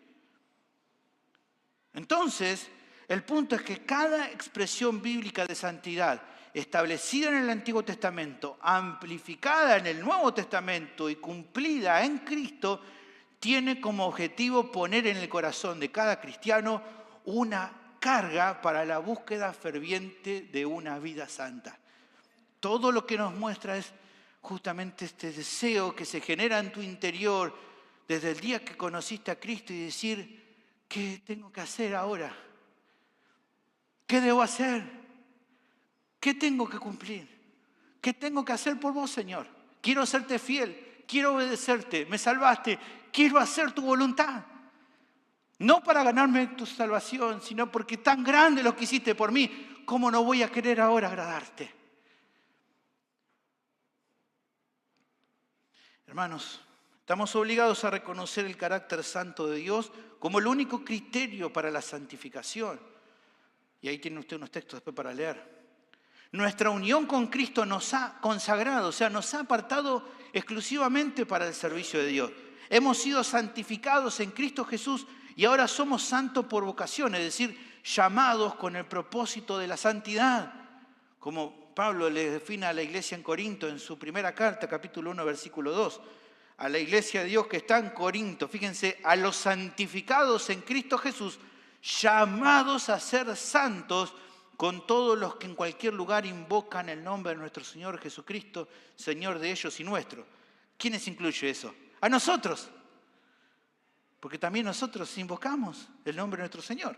Entonces, el punto es que cada expresión bíblica de santidad establecida en el Antiguo Testamento, amplificada en el Nuevo Testamento y cumplida en Cristo, tiene como objetivo poner en el corazón de cada cristiano una carga para la búsqueda ferviente de una vida santa. Todo lo que nos muestra es justamente este deseo que se genera en tu interior desde el día que conociste a Cristo y decir, ¿qué tengo que hacer ahora? ¿Qué debo hacer? ¿Qué tengo que cumplir? ¿Qué tengo que hacer por vos, Señor? Quiero serte fiel, quiero obedecerte, me salvaste, quiero hacer tu voluntad. No para ganarme tu salvación, sino porque tan grande lo que hiciste por mí, ¿cómo no voy a querer ahora agradarte? Hermanos, estamos obligados a reconocer el carácter santo de Dios como el único criterio para la santificación. Y ahí tiene usted unos textos después para leer. Nuestra unión con Cristo nos ha consagrado, o sea, nos ha apartado exclusivamente para el servicio de Dios. Hemos sido santificados en Cristo Jesús y ahora somos santos por vocación, es decir, llamados con el propósito de la santidad, como Pablo le define a la iglesia en Corinto en su primera carta, capítulo 1, versículo 2. A la iglesia de Dios que está en Corinto, fíjense, a los santificados en Cristo Jesús, llamados a ser santos con todos los que en cualquier lugar invocan el nombre de nuestro Señor Jesucristo, Señor de ellos y nuestro. ¿Quiénes incluye eso? A nosotros, porque también nosotros invocamos el nombre de nuestro Señor.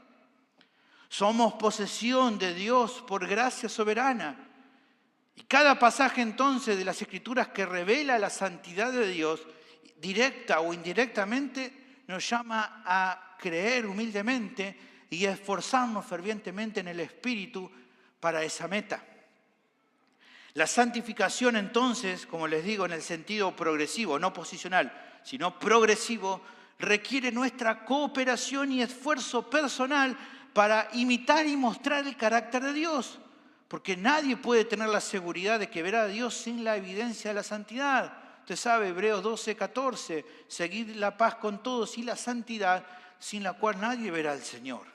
Somos posesión de Dios por gracia soberana. Y cada pasaje entonces de las Escrituras que revela la santidad de Dios, directa o indirectamente, nos llama a creer humildemente y a esforzarnos fervientemente en el Espíritu para esa meta. La santificación entonces, como les digo, en el sentido progresivo, no posicional, sino progresivo, requiere nuestra cooperación y esfuerzo personal para imitar y mostrar el carácter de Dios. Porque nadie puede tener la seguridad de que verá a Dios sin la evidencia de la santidad. Usted sabe, Hebreos 12, 14, seguid la paz con todos y la santidad, sin la cual nadie verá al Señor.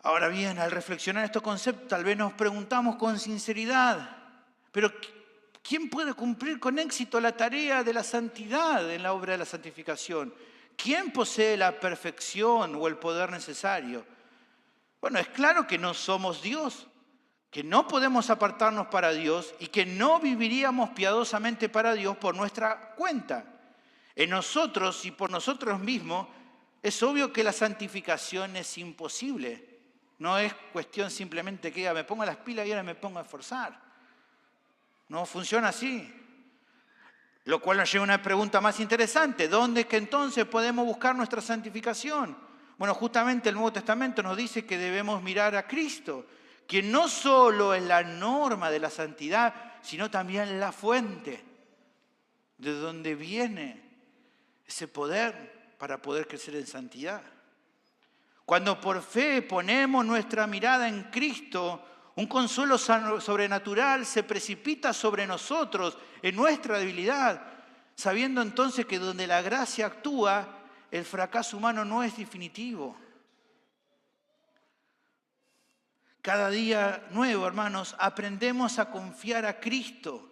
Ahora bien, al reflexionar estos conceptos, tal vez nos preguntamos con sinceridad, pero ¿quién puede cumplir con éxito la tarea de la santidad en la obra de la santificación? ¿Quién posee la perfección o el poder necesario? Bueno, es claro que no somos Dios, que no podemos apartarnos para Dios y que no viviríamos piadosamente para Dios por nuestra cuenta. En nosotros y por nosotros mismos es obvio que la santificación es imposible. No es cuestión simplemente que me pongo las pilas y ahora me pongo a esforzar. No funciona así. Lo cual nos lleva a una pregunta más interesante. ¿Dónde es que entonces podemos buscar nuestra santificación? Bueno, justamente el Nuevo Testamento nos dice que debemos mirar a Cristo, quien no solo es la norma de la santidad, sino también la fuente, de donde viene ese poder para poder crecer en santidad. Cuando por fe ponemos nuestra mirada en Cristo, un consuelo sobrenatural se precipita sobre nosotros en nuestra debilidad, sabiendo entonces que donde la gracia actúa, el fracaso humano no es definitivo. Cada día nuevo, hermanos, aprendemos a confiar a Cristo,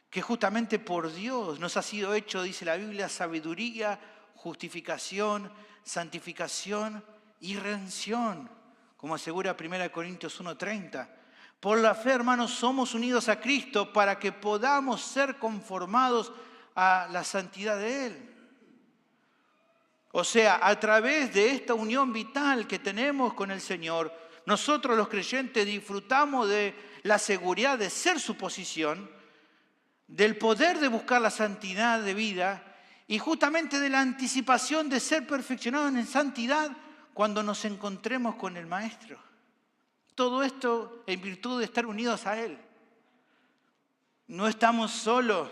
que justamente por Dios nos ha sido hecho, dice la Biblia, sabiduría, justificación, santificación y redención, como asegura 1 Corintios 1:30. Por la fe, hermanos, somos unidos a Cristo para que podamos ser conformados a la santidad de Él. O sea, a través de esta unión vital que tenemos con el Señor, nosotros los creyentes disfrutamos de la seguridad de ser su posición, del poder de buscar la santidad de vida y justamente de la anticipación de ser perfeccionados en santidad cuando nos encontremos con el Maestro. Todo esto en virtud de estar unidos a Él. No estamos solos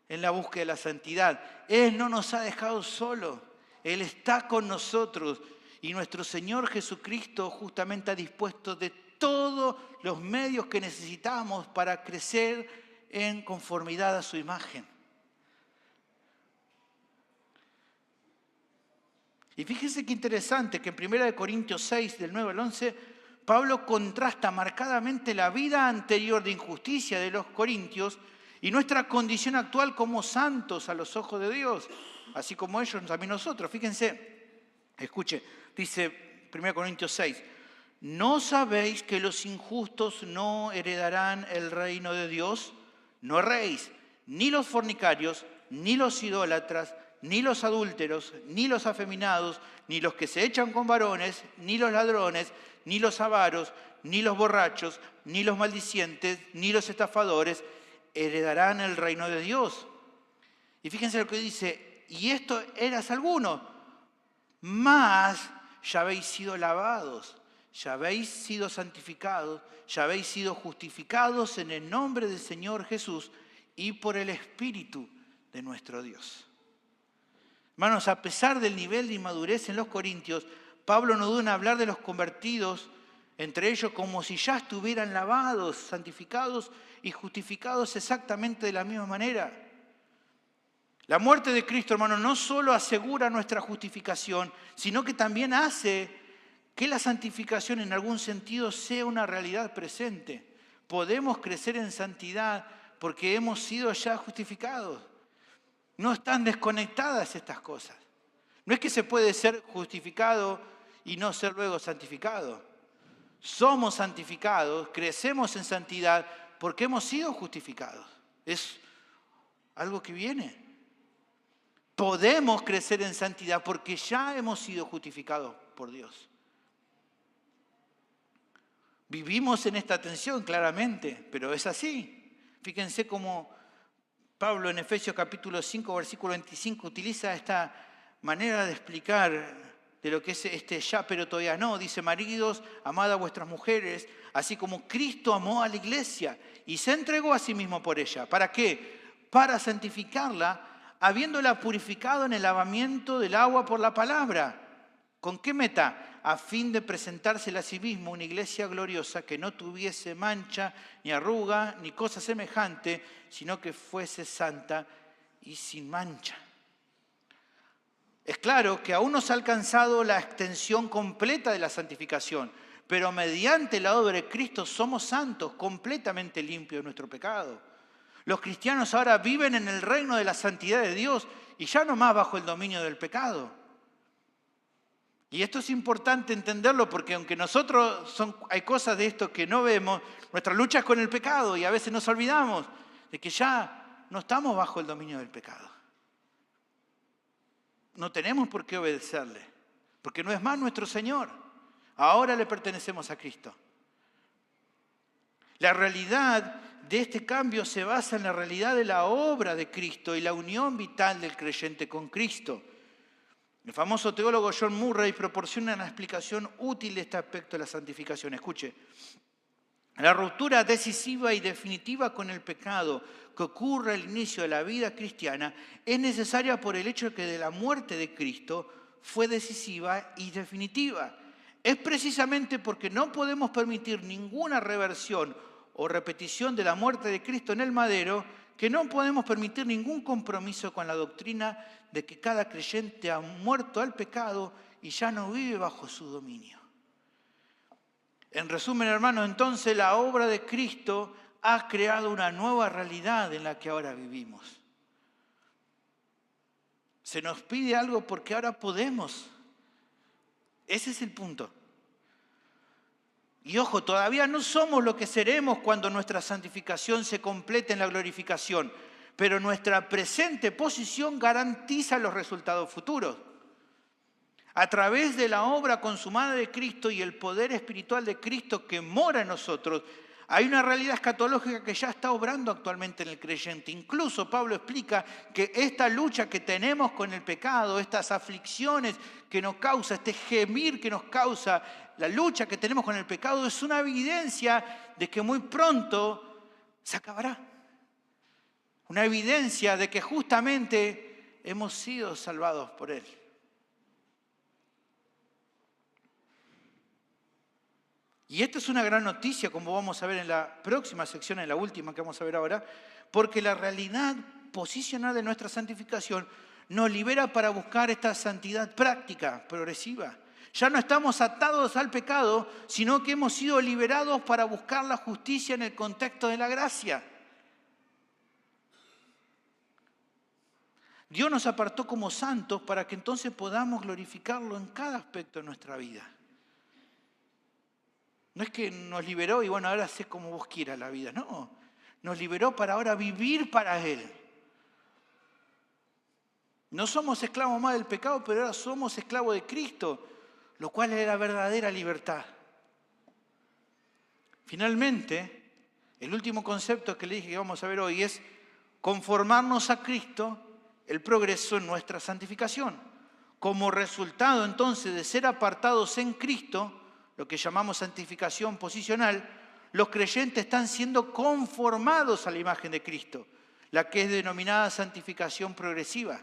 en la búsqueda de la santidad. Él no nos ha dejado solos. Él está con nosotros y nuestro Señor Jesucristo justamente ha dispuesto de todos los medios que necesitamos para crecer en conformidad a su imagen. Y fíjense qué interesante que en 1 Corintios 6, del 9 al 11, Pablo contrasta marcadamente la vida anterior de injusticia de los corintios y nuestra condición actual como santos a los ojos de Dios, así como ellos, también nosotros. Fíjense, escuche, dice 1 Corintios 6, ¿no sabéis que los injustos no heredarán el reino de Dios? No erréis, ni los fornicarios, ni los idólatras, ni los adúlteros, ni los afeminados, ni los que se echan con varones, ni los ladrones, ni los avaros, ni los borrachos, ni los maldicientes, ni los estafadores heredarán el reino de Dios. Y fíjense lo que dice, y esto eras alguno, mas ya habéis sido lavados, ya habéis sido santificados, ya habéis sido justificados en el nombre del Señor Jesús y por el Espíritu de nuestro Dios. Hermanos, a pesar del nivel de inmadurez en los corintios, Pablo no duda en hablar de los convertidos, entre ellos como si ya estuvieran lavados, santificados y justificados exactamente de la misma manera. La muerte de Cristo, hermano, no solo asegura nuestra justificación, sino que también hace que la santificación en algún sentido sea una realidad presente. Podemos crecer en santidad porque hemos sido ya justificados. No están desconectadas estas cosas. No es que se puede ser justificado y no ser luego santificado. Somos santificados, crecemos en santidad porque hemos sido justificados. Es algo que viene. Podemos crecer en santidad porque ya hemos sido justificados por Dios. Vivimos en esta tensión claramente, pero es así. Fíjense cómo Pablo en Efesios capítulo 5, versículo 25 utiliza esta manera de explicar de lo que es este ya pero todavía no. Dice: maridos, amad a vuestras mujeres, así como Cristo amó a la iglesia y se entregó a sí mismo por ella. ¿Para qué? Para santificarla, habiéndola purificado en el lavamiento del agua por la palabra. ¿Con qué meta? A fin de presentársela a sí mismo una iglesia gloriosa que no tuviese mancha, ni arruga, ni cosa semejante, sino que fuese santa y sin mancha. Es claro que aún no se ha alcanzado la extensión completa de la santificación, pero mediante la obra de Cristo somos santos, completamente limpios de nuestro pecado. Los cristianos ahora viven en el reino de la santidad de Dios y ya no más bajo el dominio del pecado. Y esto es importante entenderlo porque aunque hay cosas de esto que no vemos, nuestra lucha es con el pecado y a veces nos olvidamos de que ya no estamos bajo el dominio del pecado. No tenemos por qué obedecerle, porque no es más nuestro Señor. Ahora le pertenecemos a Cristo. La realidad de este cambio se basa en la realidad de la obra de Cristo y la unión vital del creyente con Cristo. El famoso teólogo John Murray proporciona una explicación útil de este aspecto de la santificación. Escuche, la ruptura decisiva y definitiva con el pecado que ocurre al inicio de la vida cristiana es necesaria por el hecho de que de la muerte de Cristo fue decisiva y definitiva. Es precisamente porque no podemos permitir ninguna reversión o repetición de la muerte de Cristo en el madero, que no podemos permitir ningún compromiso con la doctrina de que cada creyente ha muerto al pecado y ya no vive bajo su dominio. En resumen, hermanos, entonces la obra de Cristo ha creado una nueva realidad en la que ahora vivimos. Se nos pide algo porque ahora podemos. Ese es el punto. Y ojo, todavía no somos lo que seremos cuando nuestra santificación se complete en la glorificación, pero nuestra presente posición garantiza los resultados futuros. A través de la obra consumada de Cristo y el poder espiritual de Cristo que mora en nosotros, hay una realidad escatológica que ya está obrando actualmente en el creyente. Incluso Pablo explica que esta lucha que tenemos con el pecado, estas aflicciones que nos causa, este gemir que nos causa, la lucha que tenemos con el pecado es una evidencia de que muy pronto se acabará. Una evidencia de que justamente hemos sido salvados por Él. Y esta es una gran noticia, como vamos a ver en la próxima sección, en la última que vamos a ver ahora, porque la realidad posicional de nuestra santificación nos libera para buscar esta santidad práctica, progresiva. Ya no estamos atados al pecado, sino que hemos sido liberados para buscar la justicia en el contexto de la gracia. Dios nos apartó como santos para que entonces podamos glorificarlo en cada aspecto de nuestra vida. No es que nos liberó y bueno, ahora sé como vos quieras la vida. No, nos liberó para ahora vivir para Él. No somos esclavos más del pecado, pero ahora somos esclavos de Cristo, lo cual es la verdadera libertad. Finalmente, el último concepto que le dije que vamos a ver hoy es conformarnos a Cristo, el progreso en nuestra santificación. Como resultado entonces de ser apartados en Cristo, lo que llamamos santificación posicional, los creyentes están siendo conformados a la imagen de Cristo, la que es denominada santificación progresiva.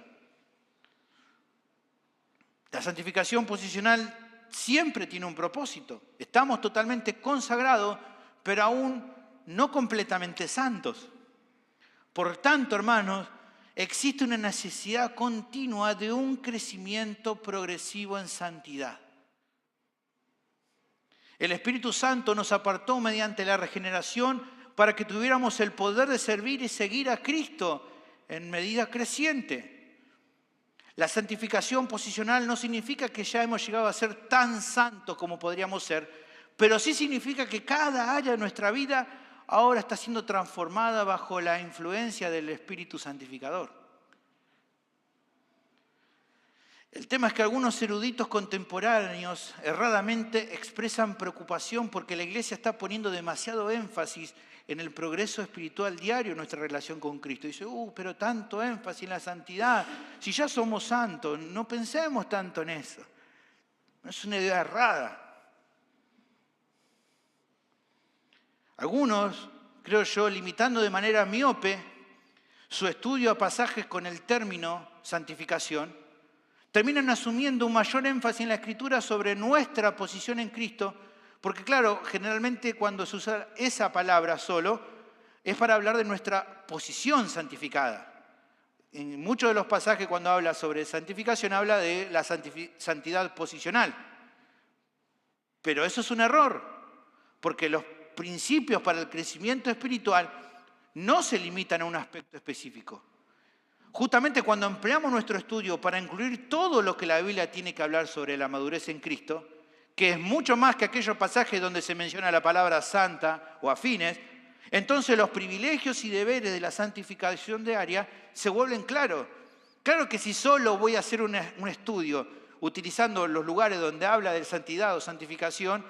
La santificación posicional siempre tiene un propósito. Estamos totalmente consagrados, pero aún no completamente santos. Por tanto, hermanos, existe una necesidad continua de un crecimiento progresivo en santidad. El Espíritu Santo nos apartó mediante la regeneración para que tuviéramos el poder de servir y seguir a Cristo en medida creciente. La santificación posicional no significa que ya hemos llegado a ser tan santos como podríamos ser, pero sí significa que cada área de nuestra vida ahora está siendo transformada bajo la influencia del Espíritu Santificador. El tema es que algunos eruditos contemporáneos erradamente expresan preocupación porque la Iglesia está poniendo demasiado énfasis en el progreso espiritual diario en nuestra relación con Cristo. Dice, pero tanto énfasis en la santidad, si ya somos santos, no pensemos tanto en eso. Es una idea errada. Algunos, creo yo, limitando de manera miope su estudio a pasajes con el término santificación, terminan asumiendo un mayor énfasis en la Escritura sobre nuestra posición en Cristo, porque claro, generalmente cuando se usa esa palabra solo, es para hablar de nuestra posición santificada. En muchos de los pasajes cuando habla sobre santificación, habla de la santidad posicional. Pero eso es un error, porque los principios para el crecimiento espiritual no se limitan a un aspecto específico. Justamente cuando empleamos nuestro estudio para incluir todo lo que la Biblia tiene que hablar sobre la madurez en Cristo, que es mucho más que aquellos pasajes donde se menciona la palabra santa o afines, entonces los privilegios y deberes de la santificación diaria se vuelven claros. Claro que si solo voy a hacer un estudio utilizando los lugares donde habla de santidad o santificación,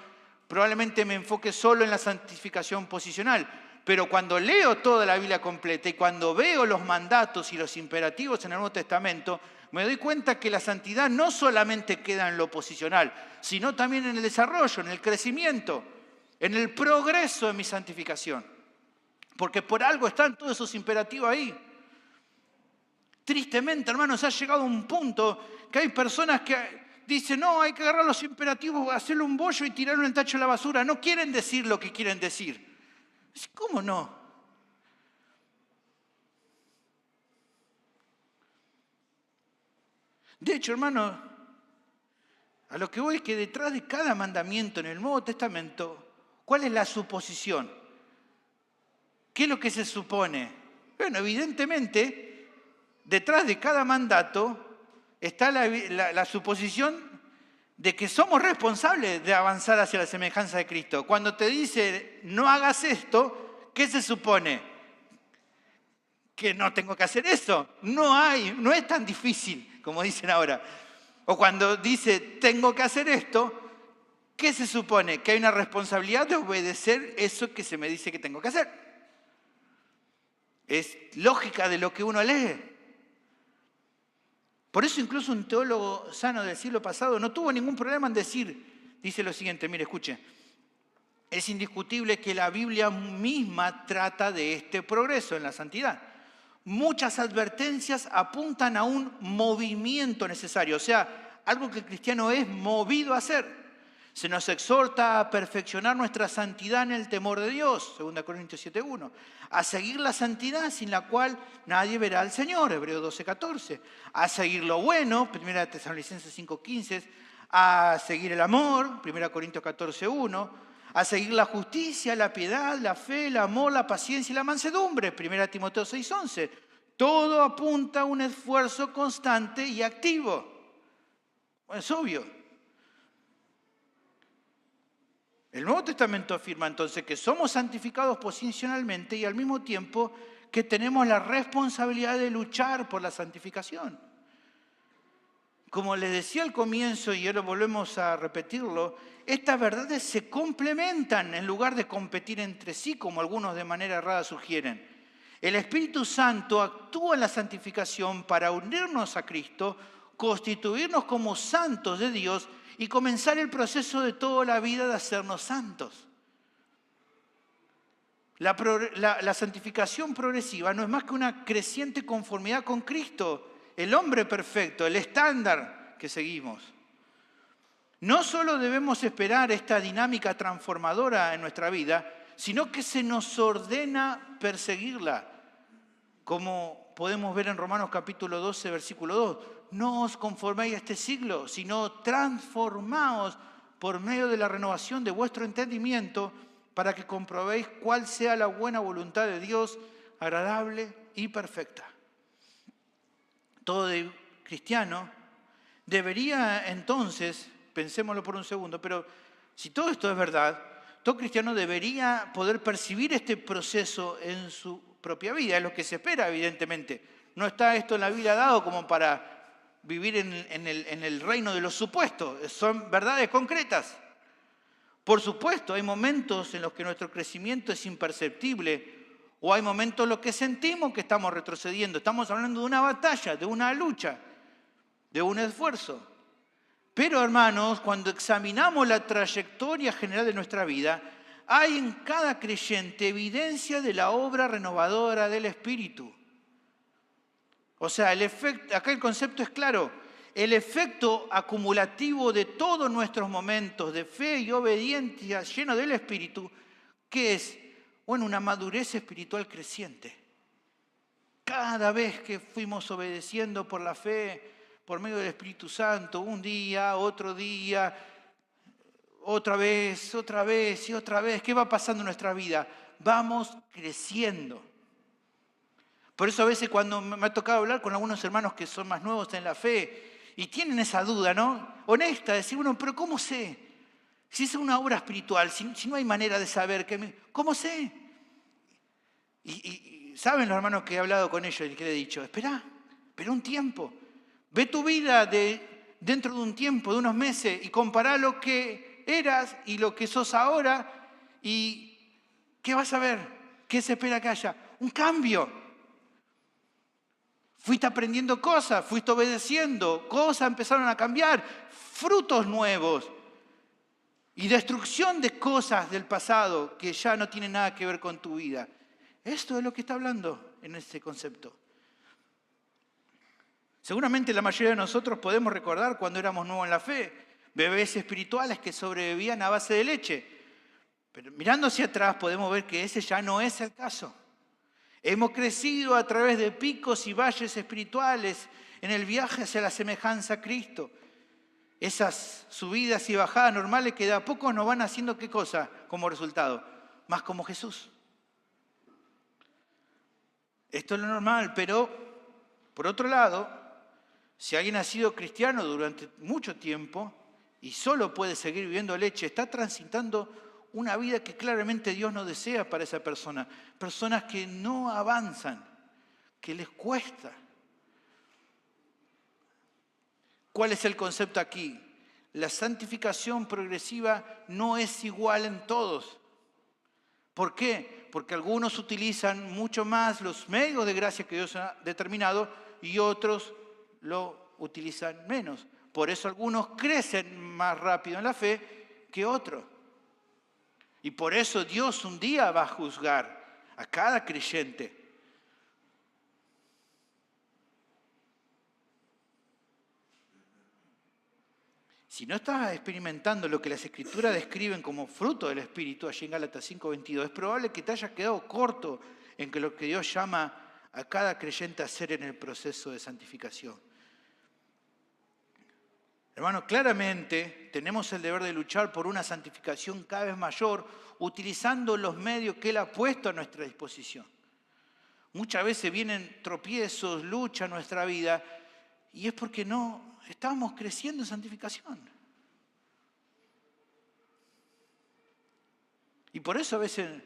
probablemente me enfoque solo en la santificación posicional. Pero cuando leo toda la Biblia completa y cuando veo los mandatos y los imperativos en el Nuevo Testamento, me doy cuenta que la santidad no solamente queda en lo posicional, sino también en el desarrollo, en el crecimiento, en el progreso de mi santificación. Porque por algo están todos esos imperativos ahí. Tristemente, hermanos, ha llegado un punto que hay personas que dicen, no, hay que agarrar los imperativos, hacerle un bollo y tirarlo en el tacho de la basura. No quieren decir lo que quieren decir. ¿Cómo no? De hecho, hermano, a lo que voy es que detrás de cada mandamiento en el Nuevo Testamento, ¿cuál es la suposición? ¿Qué es lo que se supone? Bueno, evidentemente, detrás de cada mandato está la suposición de que somos responsables de avanzar hacia la semejanza de Cristo. Cuando te dice, no hagas esto, ¿qué se supone? Que no tengo que hacer eso. No es tan difícil, como dicen ahora. O cuando dice, tengo que hacer esto, ¿qué se supone? Que hay una responsabilidad de obedecer eso que se me dice que tengo que hacer. Es lógica de lo que uno lee. Por eso incluso un teólogo sano del siglo pasado no tuvo ningún problema en decir, dice lo siguiente, mire, escuche, es indiscutible que la Biblia misma trata de este progreso en la santidad. Muchas advertencias apuntan a un movimiento necesario, o sea, algo que el cristiano es movido a hacer. Se nos exhorta a perfeccionar nuestra santidad en el temor de Dios, 2 Corintios 7:1. A seguir la santidad sin la cual nadie verá al Señor, Hebreos 12:14. A seguir lo bueno, 1 Tesalonicenses 5:15. A seguir el amor, 1 Corintios 14:1. A seguir la justicia, la piedad, la fe, el amor, la paciencia y la mansedumbre, 1 Timoteo 6:11. Todo apunta a un esfuerzo constante y activo. Bueno, es obvio. El Nuevo Testamento afirma entonces que somos santificados posicionalmente y al mismo tiempo que tenemos la responsabilidad de luchar por la santificación. Como les decía al comienzo, y ahora volvemos a repetirlo, estas verdades se complementan en lugar de competir entre sí, como algunos de manera errada sugieren. El Espíritu Santo actúa en la santificación para unirnos a Cristo, constituirnos como santos de Dios y comenzar el proceso de toda la vida de hacernos santos. La santificación progresiva no es más que una creciente conformidad con Cristo, el hombre perfecto, el estándar que seguimos. No solo debemos esperar esta dinámica transformadora en nuestra vida, sino que se nos ordena perseguirla. como podemos ver en Romanos capítulo 12, versículo 2. No os conforméis a este siglo, sino transformaos por medio de la renovación de vuestro entendimiento, para que comprobéis cuál sea la buena voluntad de Dios, agradable y perfecta. Todo cristiano debería entonces, pensémoslo por un segundo, pero si todo esto es verdad, todo cristiano debería poder percibir este proceso en su propia vida. Es lo que se espera, evidentemente. No está esto en la Biblia dado como para vivir en el reino de los supuestos. Son verdades concretas. Por supuesto, hay momentos en los que nuestro crecimiento es imperceptible, o hay momentos en los que sentimos que estamos retrocediendo. Estamos hablando de una batalla, de una lucha, de un esfuerzo. Pero, hermanos, cuando examinamos la trayectoria general de nuestra vida, hay en cada creyente evidencia de la obra renovadora del Espíritu. O sea, acá el concepto es claro. El efecto acumulativo de todos nuestros momentos de fe y obediencia lleno del Espíritu, ¿qué es? Bueno, una madurez espiritual creciente. Cada vez que fuimos obedeciendo por la fe, por medio del Espíritu Santo, un día, otro día, otra vez y otra vez, ¿qué va pasando en nuestra vida? Vamos creciendo. Por eso a veces cuando me ha tocado hablar con algunos hermanos que son más nuevos en la fe y tienen esa duda, ¿no? Honesta, decir, bueno, pero ¿cómo sé? Si es una obra espiritual, si no hay manera de saber, ¿cómo sé? Y saben los hermanos que he hablado con ellos y que les he dicho, espera un tiempo. Ve tu vida dentro de un tiempo, de unos meses, y compará lo que eras y lo que sos ahora, y ¿qué vas a ver? ¿Qué se espera que haya? Un cambio. Fuiste aprendiendo cosas, fuiste obedeciendo, cosas empezaron a cambiar, frutos nuevos y destrucción de cosas del pasado que ya no tienen nada que ver con tu vida. Esto es lo que está hablando en este concepto. Seguramente la mayoría de nosotros podemos recordar cuando éramos nuevos en la fe, bebés espirituales que sobrevivían a base de leche. Pero mirando hacia atrás podemos ver que ese ya no es el caso. Hemos crecido a través de picos y valles espirituales en el viaje hacia la semejanza a Cristo. Esas subidas y bajadas normales que de a poco nos van haciendo ¿qué cosa como resultado? Más como Jesús. Esto es lo normal, pero por otro lado, si alguien ha sido cristiano durante mucho tiempo y solo puede seguir viviendo leche, está transitando una vida que claramente Dios no desea para esa persona. Personas que no avanzan, que les cuesta. ¿Cuál es el concepto aquí? La santificación progresiva no es igual en todos. ¿Por qué? Porque algunos utilizan mucho más los medios de gracia que Dios ha determinado y otros lo utilizan menos. Por eso algunos crecen más rápido en la fe que otros. Y por eso Dios un día va a juzgar a cada creyente. Si no estás experimentando lo que las Escrituras describen como fruto del Espíritu, allí en Gálatas 5:22, es probable que te hayas quedado corto en lo que Dios llama a cada creyente a hacer en el proceso de santificación. Hermanos, claramente tenemos el deber de luchar por una santificación cada vez mayor, utilizando los medios que Él ha puesto a nuestra disposición. Muchas veces vienen tropiezos, lucha en nuestra vida, y es porque no estamos creciendo en santificación. Y por eso a veces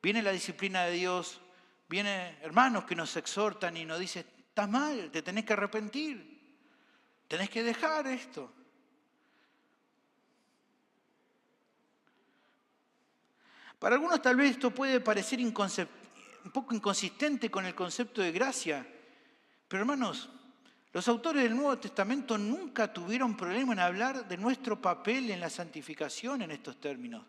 viene la disciplina de Dios, vienen hermanos que nos exhortan y nos dicen, estás mal, te tenés que arrepentir. Tenés que dejar esto. Para algunos tal vez esto puede parecer un poco inconsistente con el concepto de gracia. Pero hermanos, los autores del Nuevo Testamento nunca tuvieron problema en hablar de nuestro papel en la santificación en estos términos.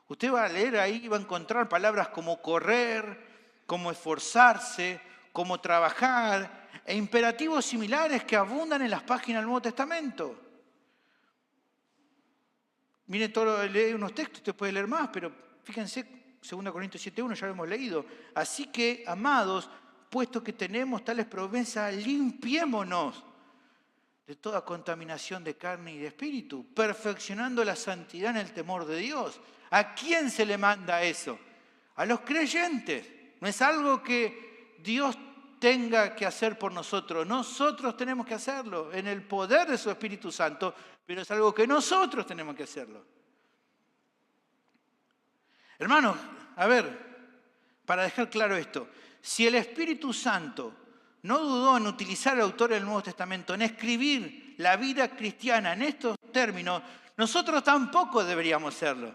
Usted va a leer ahí y va a encontrar palabras como correr, como esforzarse, como trabajar, e imperativos similares que abundan en las páginas del Nuevo Testamento. Miren, lee unos textos, usted puede leer más, pero fíjense, 2 Corintios 7:1 ya lo hemos leído. Así que, amados, puesto que tenemos tales promesas, limpiémonos de toda contaminación de carne y de espíritu, perfeccionando la santidad en el temor de Dios. ¿A quién se le manda eso? A los creyentes. No es algo que Dios tenga que hacer por nosotros. Nosotros tenemos que hacerlo en el poder de su Espíritu Santo, pero es algo que nosotros tenemos que hacerlo. Hermanos, a ver, para dejar claro esto, si el Espíritu Santo no dudó en utilizar al autor del Nuevo Testamento, en escribir la vida cristiana en estos términos, nosotros tampoco deberíamos hacerlo.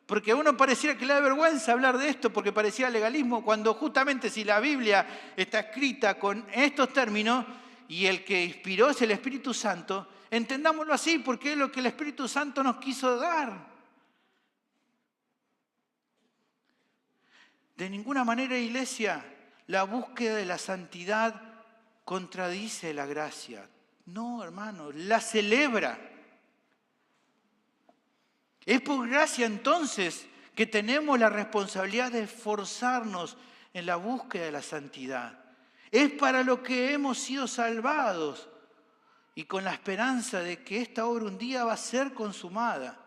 Porque a uno pareciera que le da vergüenza hablar de esto porque parecía legalismo, cuando justamente si la Biblia está escrita con estos términos y el que inspiró es el Espíritu Santo, entendámoslo así porque es lo que el Espíritu Santo nos quiso dar. De ninguna manera, iglesia, la búsqueda de la santidad contradice la gracia. No, hermano, la celebra. Es por gracia entonces que tenemos la responsabilidad de esforzarnos en la búsqueda de la santidad. Es para lo que hemos sido salvados y con la esperanza de que esta obra un día va a ser consumada.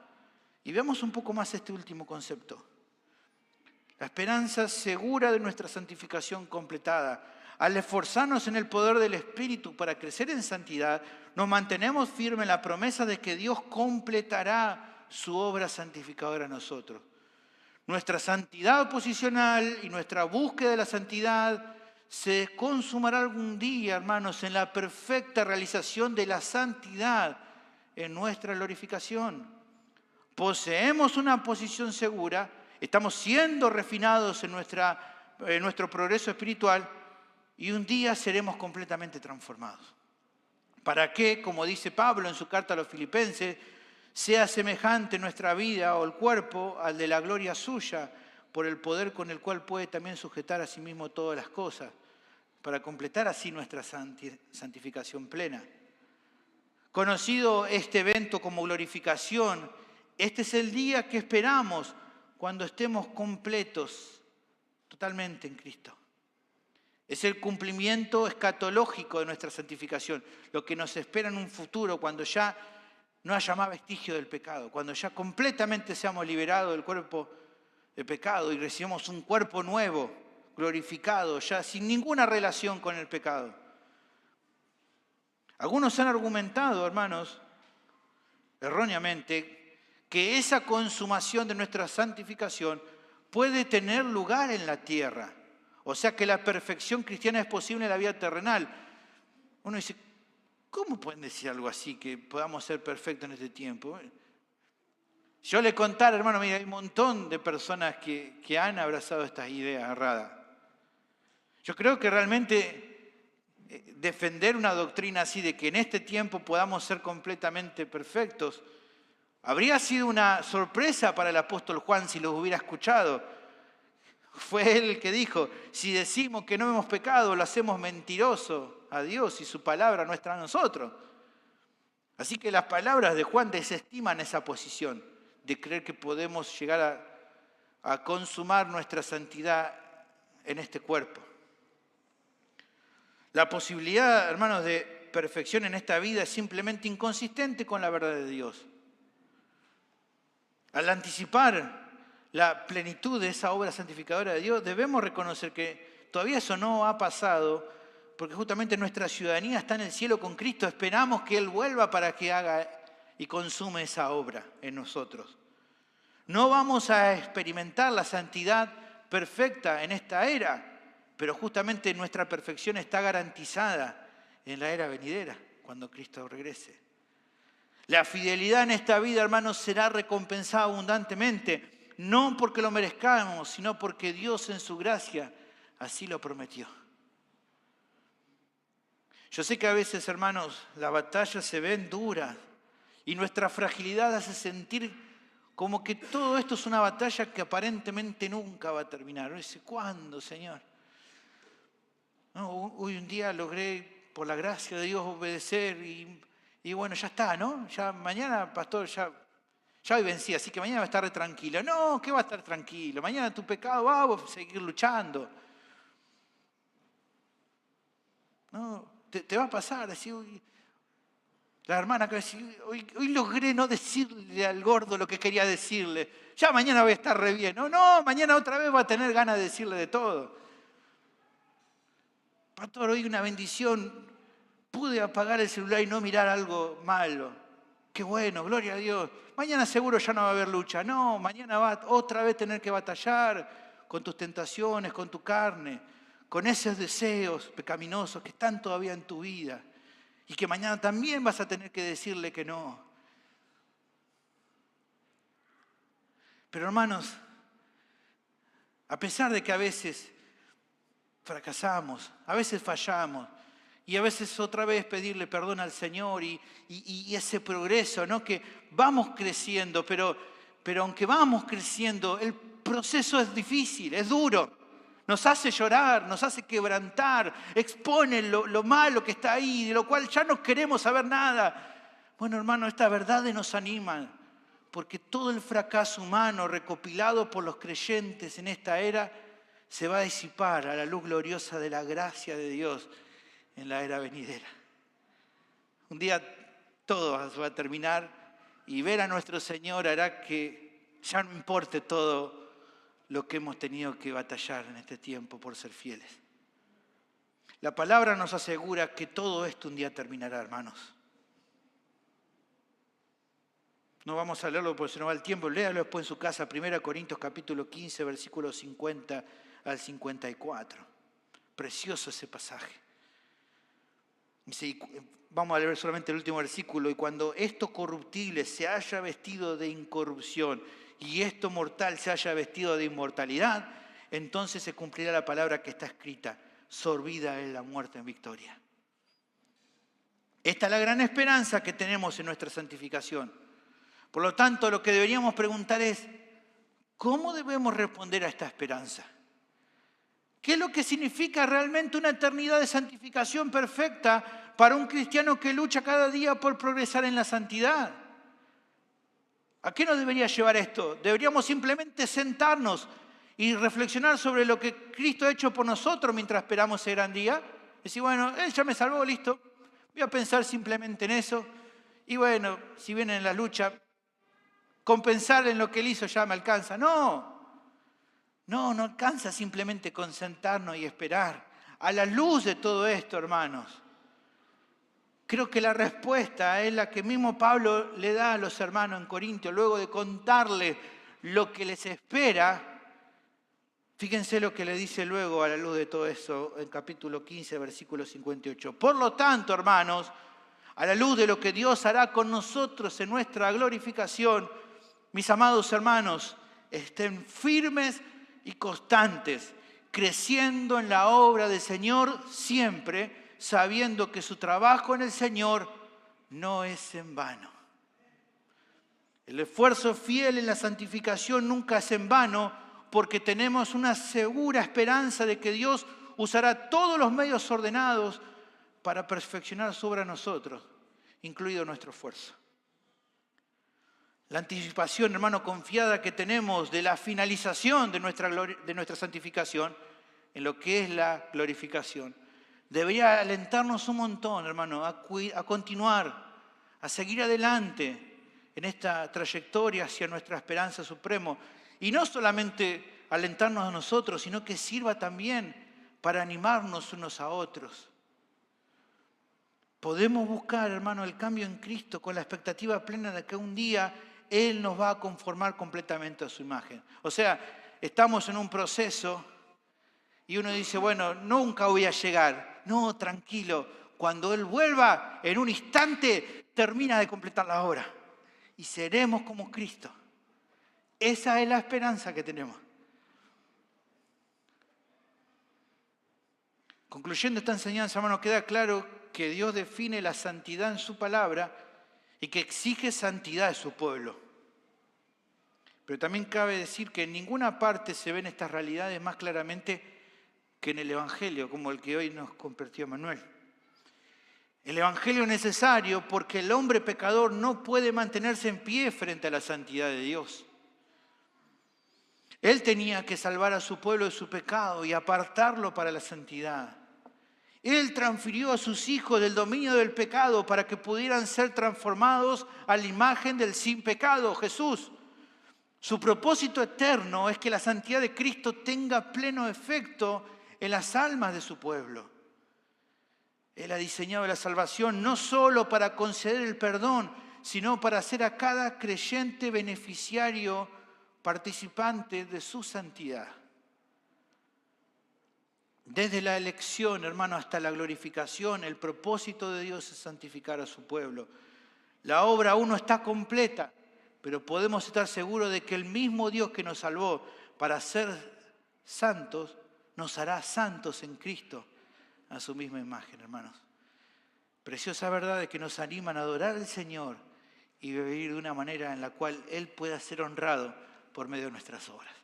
Y veamos un poco más este último concepto. La esperanza segura de nuestra santificación completada. Al esforzarnos en el poder del Espíritu para crecer en santidad, nos mantenemos firmes en la promesa de que Dios completará su obra santificadora en nosotros. Nuestra santidad posicional y nuestra búsqueda de la santidad se consumará algún día, hermanos, en la perfecta realización de la santidad en nuestra glorificación. Poseemos una posición segura, estamos siendo refinados en nuestro progreso espiritual y un día seremos completamente transformados. ¿Para qué? Como dice Pablo en su carta a los Filipenses, sea semejante nuestra vida o el cuerpo al de la gloria suya, por el poder con el cual puede también sujetar a sí mismo todas las cosas, para completar así nuestra santificación plena. Conocido este evento como glorificación, este es el día que esperamos cuando estemos completos totalmente en Cristo. Es el cumplimiento escatológico de nuestra santificación, lo que nos espera en un futuro cuando ya no haya más vestigio del pecado, cuando ya completamente seamos liberados del cuerpo de pecado y recibamos un cuerpo nuevo, glorificado, ya sin ninguna relación con el pecado. Algunos han argumentado, hermanos, erróneamente, que esa consumación de nuestra santificación puede tener lugar en la tierra. O sea que la perfección cristiana es posible en la vida terrenal. Uno dice, ¿cómo pueden decir algo así, que podamos ser perfectos en este tiempo? Yo le contara, hermano, mira, hay un montón de personas que han abrazado estas ideas erradas. Yo creo que realmente defender una doctrina así de que en este tiempo podamos ser completamente perfectos, habría sido una sorpresa para el apóstol Juan si los hubiera escuchado. Fue él el que dijo, si decimos que no hemos pecado, lo hacemos mentiroso a Dios y su palabra no está en nosotros. Así que las palabras de Juan desestiman esa posición de creer que podemos llegar a consumar nuestra santidad en este cuerpo. La posibilidad, hermanos, de perfección en esta vida es simplemente inconsistente con la verdad de Dios. Al anticipar la plenitud de esa obra santificadora de Dios, debemos reconocer que todavía eso no ha pasado, porque justamente nuestra ciudadanía está en el cielo con Cristo. Esperamos que Él vuelva para que haga y consume esa obra en nosotros. No vamos a experimentar la santidad perfecta en esta era, pero justamente nuestra perfección está garantizada en la era venidera, cuando Cristo regrese. La fidelidad en esta vida, hermanos, será recompensada abundantemente, no porque lo merezcamos, sino porque Dios en su gracia así lo prometió. Yo sé que a veces, hermanos, las batallas se ven duras y nuestra fragilidad hace sentir como que todo esto es una batalla que aparentemente nunca va a terminar. Uno dice, ¿cuándo, Señor? No, hoy un día logré, por la gracia de Dios, obedecer y bueno, ya está, ¿no? Ya mañana, pastor, ya hoy vencí, así que mañana va a estar tranquilo. No, ¿qué va a estar tranquilo? Mañana tu pecado va a seguir luchando. No, te va a pasar, decir, la hermana que va a decir, hoy logré no decirle al gordo lo que quería decirle. Ya mañana voy a estar re bien. No, mañana otra vez va a tener ganas de decirle de todo. Pastor, hoy una bendición. Pude apagar el celular y no mirar algo malo. Qué bueno, gloria a Dios. Mañana seguro ya no va a haber lucha. No, mañana va otra vez tener que batallar con tus tentaciones, con tu carne, con esos deseos pecaminosos que están todavía en tu vida. Y que mañana también vas a tener que decirle que no. Pero hermanos, a pesar de que a veces fracasamos, a veces fallamos, y a veces otra vez pedirle perdón al Señor y ese progreso, ¿no? Que vamos creciendo, pero aunque vamos creciendo, el proceso es difícil, es duro. Nos hace llorar, nos hace quebrantar, expone lo malo que está ahí, de lo cual ya no queremos saber nada. Bueno, hermano, estas verdades nos animan, porque todo el fracaso humano recopilado por los creyentes en esta era se va a disipar a la luz gloriosa de la gracia de Dios en la era venidera. Un día todo va a terminar y ver a nuestro Señor hará que ya no importe todo lo que hemos tenido que batallar en este tiempo por ser fieles. La palabra nos asegura que todo esto un día terminará, hermanos. No vamos a leerlo porque se nos va el tiempo. Léalo después en su casa, 1 Corintios capítulo 15, versículos 50 al 54. Precioso ese pasaje. Vamos a leer solamente el último versículo. Y cuando esto corruptible se haya vestido de incorrupción y esto mortal se haya vestido de inmortalidad, entonces se cumplirá la palabra que está escrita: sorbida es la muerte en victoria. Esta es la gran esperanza que tenemos en nuestra santificación. Por lo tanto, lo que deberíamos preguntar es, ¿cómo debemos responder a esta esperanza? ¿Qué es lo que significa realmente una eternidad de santificación perfecta para un cristiano que lucha cada día por progresar en la santidad? ¿A qué nos debería llevar esto? Deberíamos simplemente sentarnos y reflexionar sobre lo que Cristo ha hecho por nosotros mientras esperamos ese gran día. Decir, bueno, Él ya me salvó, listo. Voy a pensar simplemente en eso. Y bueno, si viene en la lucha, compensar en lo que Él hizo ya me alcanza. No alcanza simplemente con sentarnos y esperar. A la luz de todo esto, hermanos, creo que la respuesta es la que mismo Pablo le da a los hermanos en Corintios, luego de contarles lo que les espera. Fíjense lo que le dice luego a la luz de todo eso en capítulo 15, versículo 58. Por lo tanto, hermanos, a la luz de lo que Dios hará con nosotros en nuestra glorificación, mis amados hermanos, estén firmes y constantes, creciendo en la obra del Señor siempre, sabiendo que su trabajo en el Señor no es en vano. El esfuerzo fiel en la santificación nunca es en vano, porque tenemos una segura esperanza de que Dios usará todos los medios ordenados para perfeccionar su obra a nosotros, incluido nuestro esfuerzo. La anticipación, hermano, confiada que tenemos de la finalización de nuestra santificación, en lo que es la glorificación, debería alentarnos un montón, hermano, a continuar, a seguir adelante en esta trayectoria hacia nuestra esperanza suprema. Y no solamente alentarnos a nosotros, sino que sirva también para animarnos unos a otros. Podemos buscar, hermano, el cambio en Cristo con la expectativa plena de que un día Él nos va a conformar completamente a su imagen. O sea, estamos en un proceso y uno dice, bueno, nunca voy a llegar. No, tranquilo, cuando Él vuelva, en un instante termina de completar la obra. Y seremos como Cristo. Esa es la esperanza que tenemos. Concluyendo esta enseñanza, hermano, queda claro que Dios define la santidad en su palabra y que exige santidad de su pueblo. Pero también cabe decir que en ninguna parte se ven estas realidades más claramente que en el Evangelio, como el que hoy nos compartió Manuel. El Evangelio es necesario porque el hombre pecador no puede mantenerse en pie frente a la santidad de Dios. Él tenía que salvar a su pueblo de su pecado y apartarlo para la santidad. Él transfirió a sus hijos del dominio del pecado para que pudieran ser transformados a la imagen del sin pecado, Jesús. Su propósito eterno es que la santidad de Cristo tenga pleno efecto en las almas de su pueblo. Él ha diseñado la salvación no solo para conceder el perdón, sino para hacer a cada creyente beneficiario, participante de su santidad. Desde la elección, hermano, hasta la glorificación, el propósito de Dios es santificar a su pueblo. La obra aún no está completa, pero podemos estar seguros de que el mismo Dios que nos salvó para ser santos, nos hará santos en Cristo, a su misma imagen, hermanos. Preciosa verdad de que nos animan a adorar al Señor y vivir de una manera en la cual Él pueda ser honrado por medio de nuestras obras.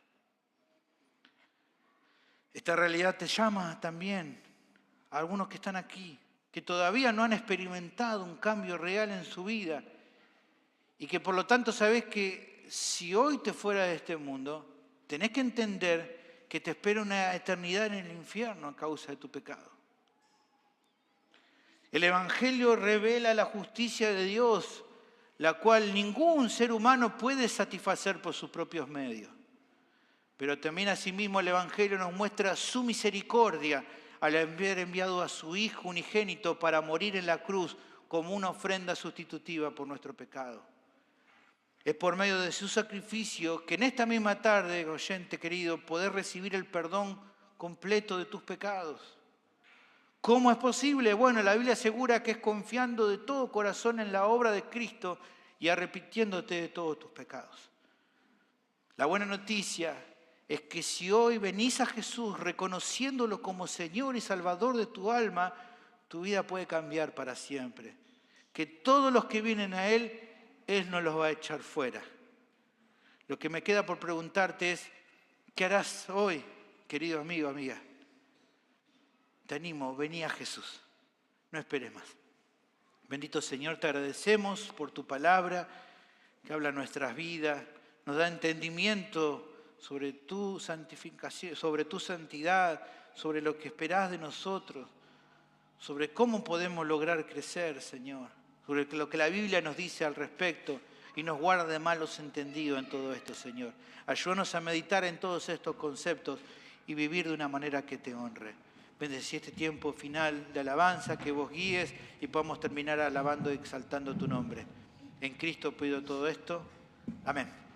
Esta realidad te llama también a algunos que están aquí, que todavía no han experimentado un cambio real en su vida y que por lo tanto sabés que si hoy te fuera de este mundo, tenés que entender que te espera una eternidad en el infierno a causa de tu pecado. El Evangelio revela la justicia de Dios, la cual ningún ser humano puede satisfacer por sus propios medios. Pero también asimismo el Evangelio nos muestra su misericordia al haber enviado a su Hijo unigénito para morir en la cruz como una ofrenda sustitutiva por nuestro pecado. Es por medio de su sacrificio que en esta misma tarde, oyente querido, podés recibir el perdón completo de tus pecados. ¿Cómo es posible? Bueno, la Biblia asegura que es confiando de todo corazón en la obra de Cristo y arrepintiéndote de todos tus pecados. La buena noticia es que si hoy venís a Jesús reconociéndolo como Señor y Salvador de tu alma, tu vida puede cambiar para siempre. Que todos los que vienen a Él no los va a echar fuera. Lo que me queda por preguntarte es, ¿qué harás hoy, querido amigo, amiga? Te animo, vení a Jesús. No esperes más. Bendito Señor, te agradecemos por tu palabra que habla nuestras vidas, nos da entendimiento sobre tu santificación, sobre tu santidad, sobre lo que esperás de nosotros, sobre cómo podemos lograr crecer, Señor, sobre lo que la Biblia nos dice al respecto y nos guarda de malos entendidos en todo esto, Señor. Ayúdanos a meditar en todos estos conceptos y vivir de una manera que te honre. Bendecí este tiempo final de alabanza, que vos guíes y podamos terminar alabando y exaltando tu nombre. En Cristo pido todo esto. Amén.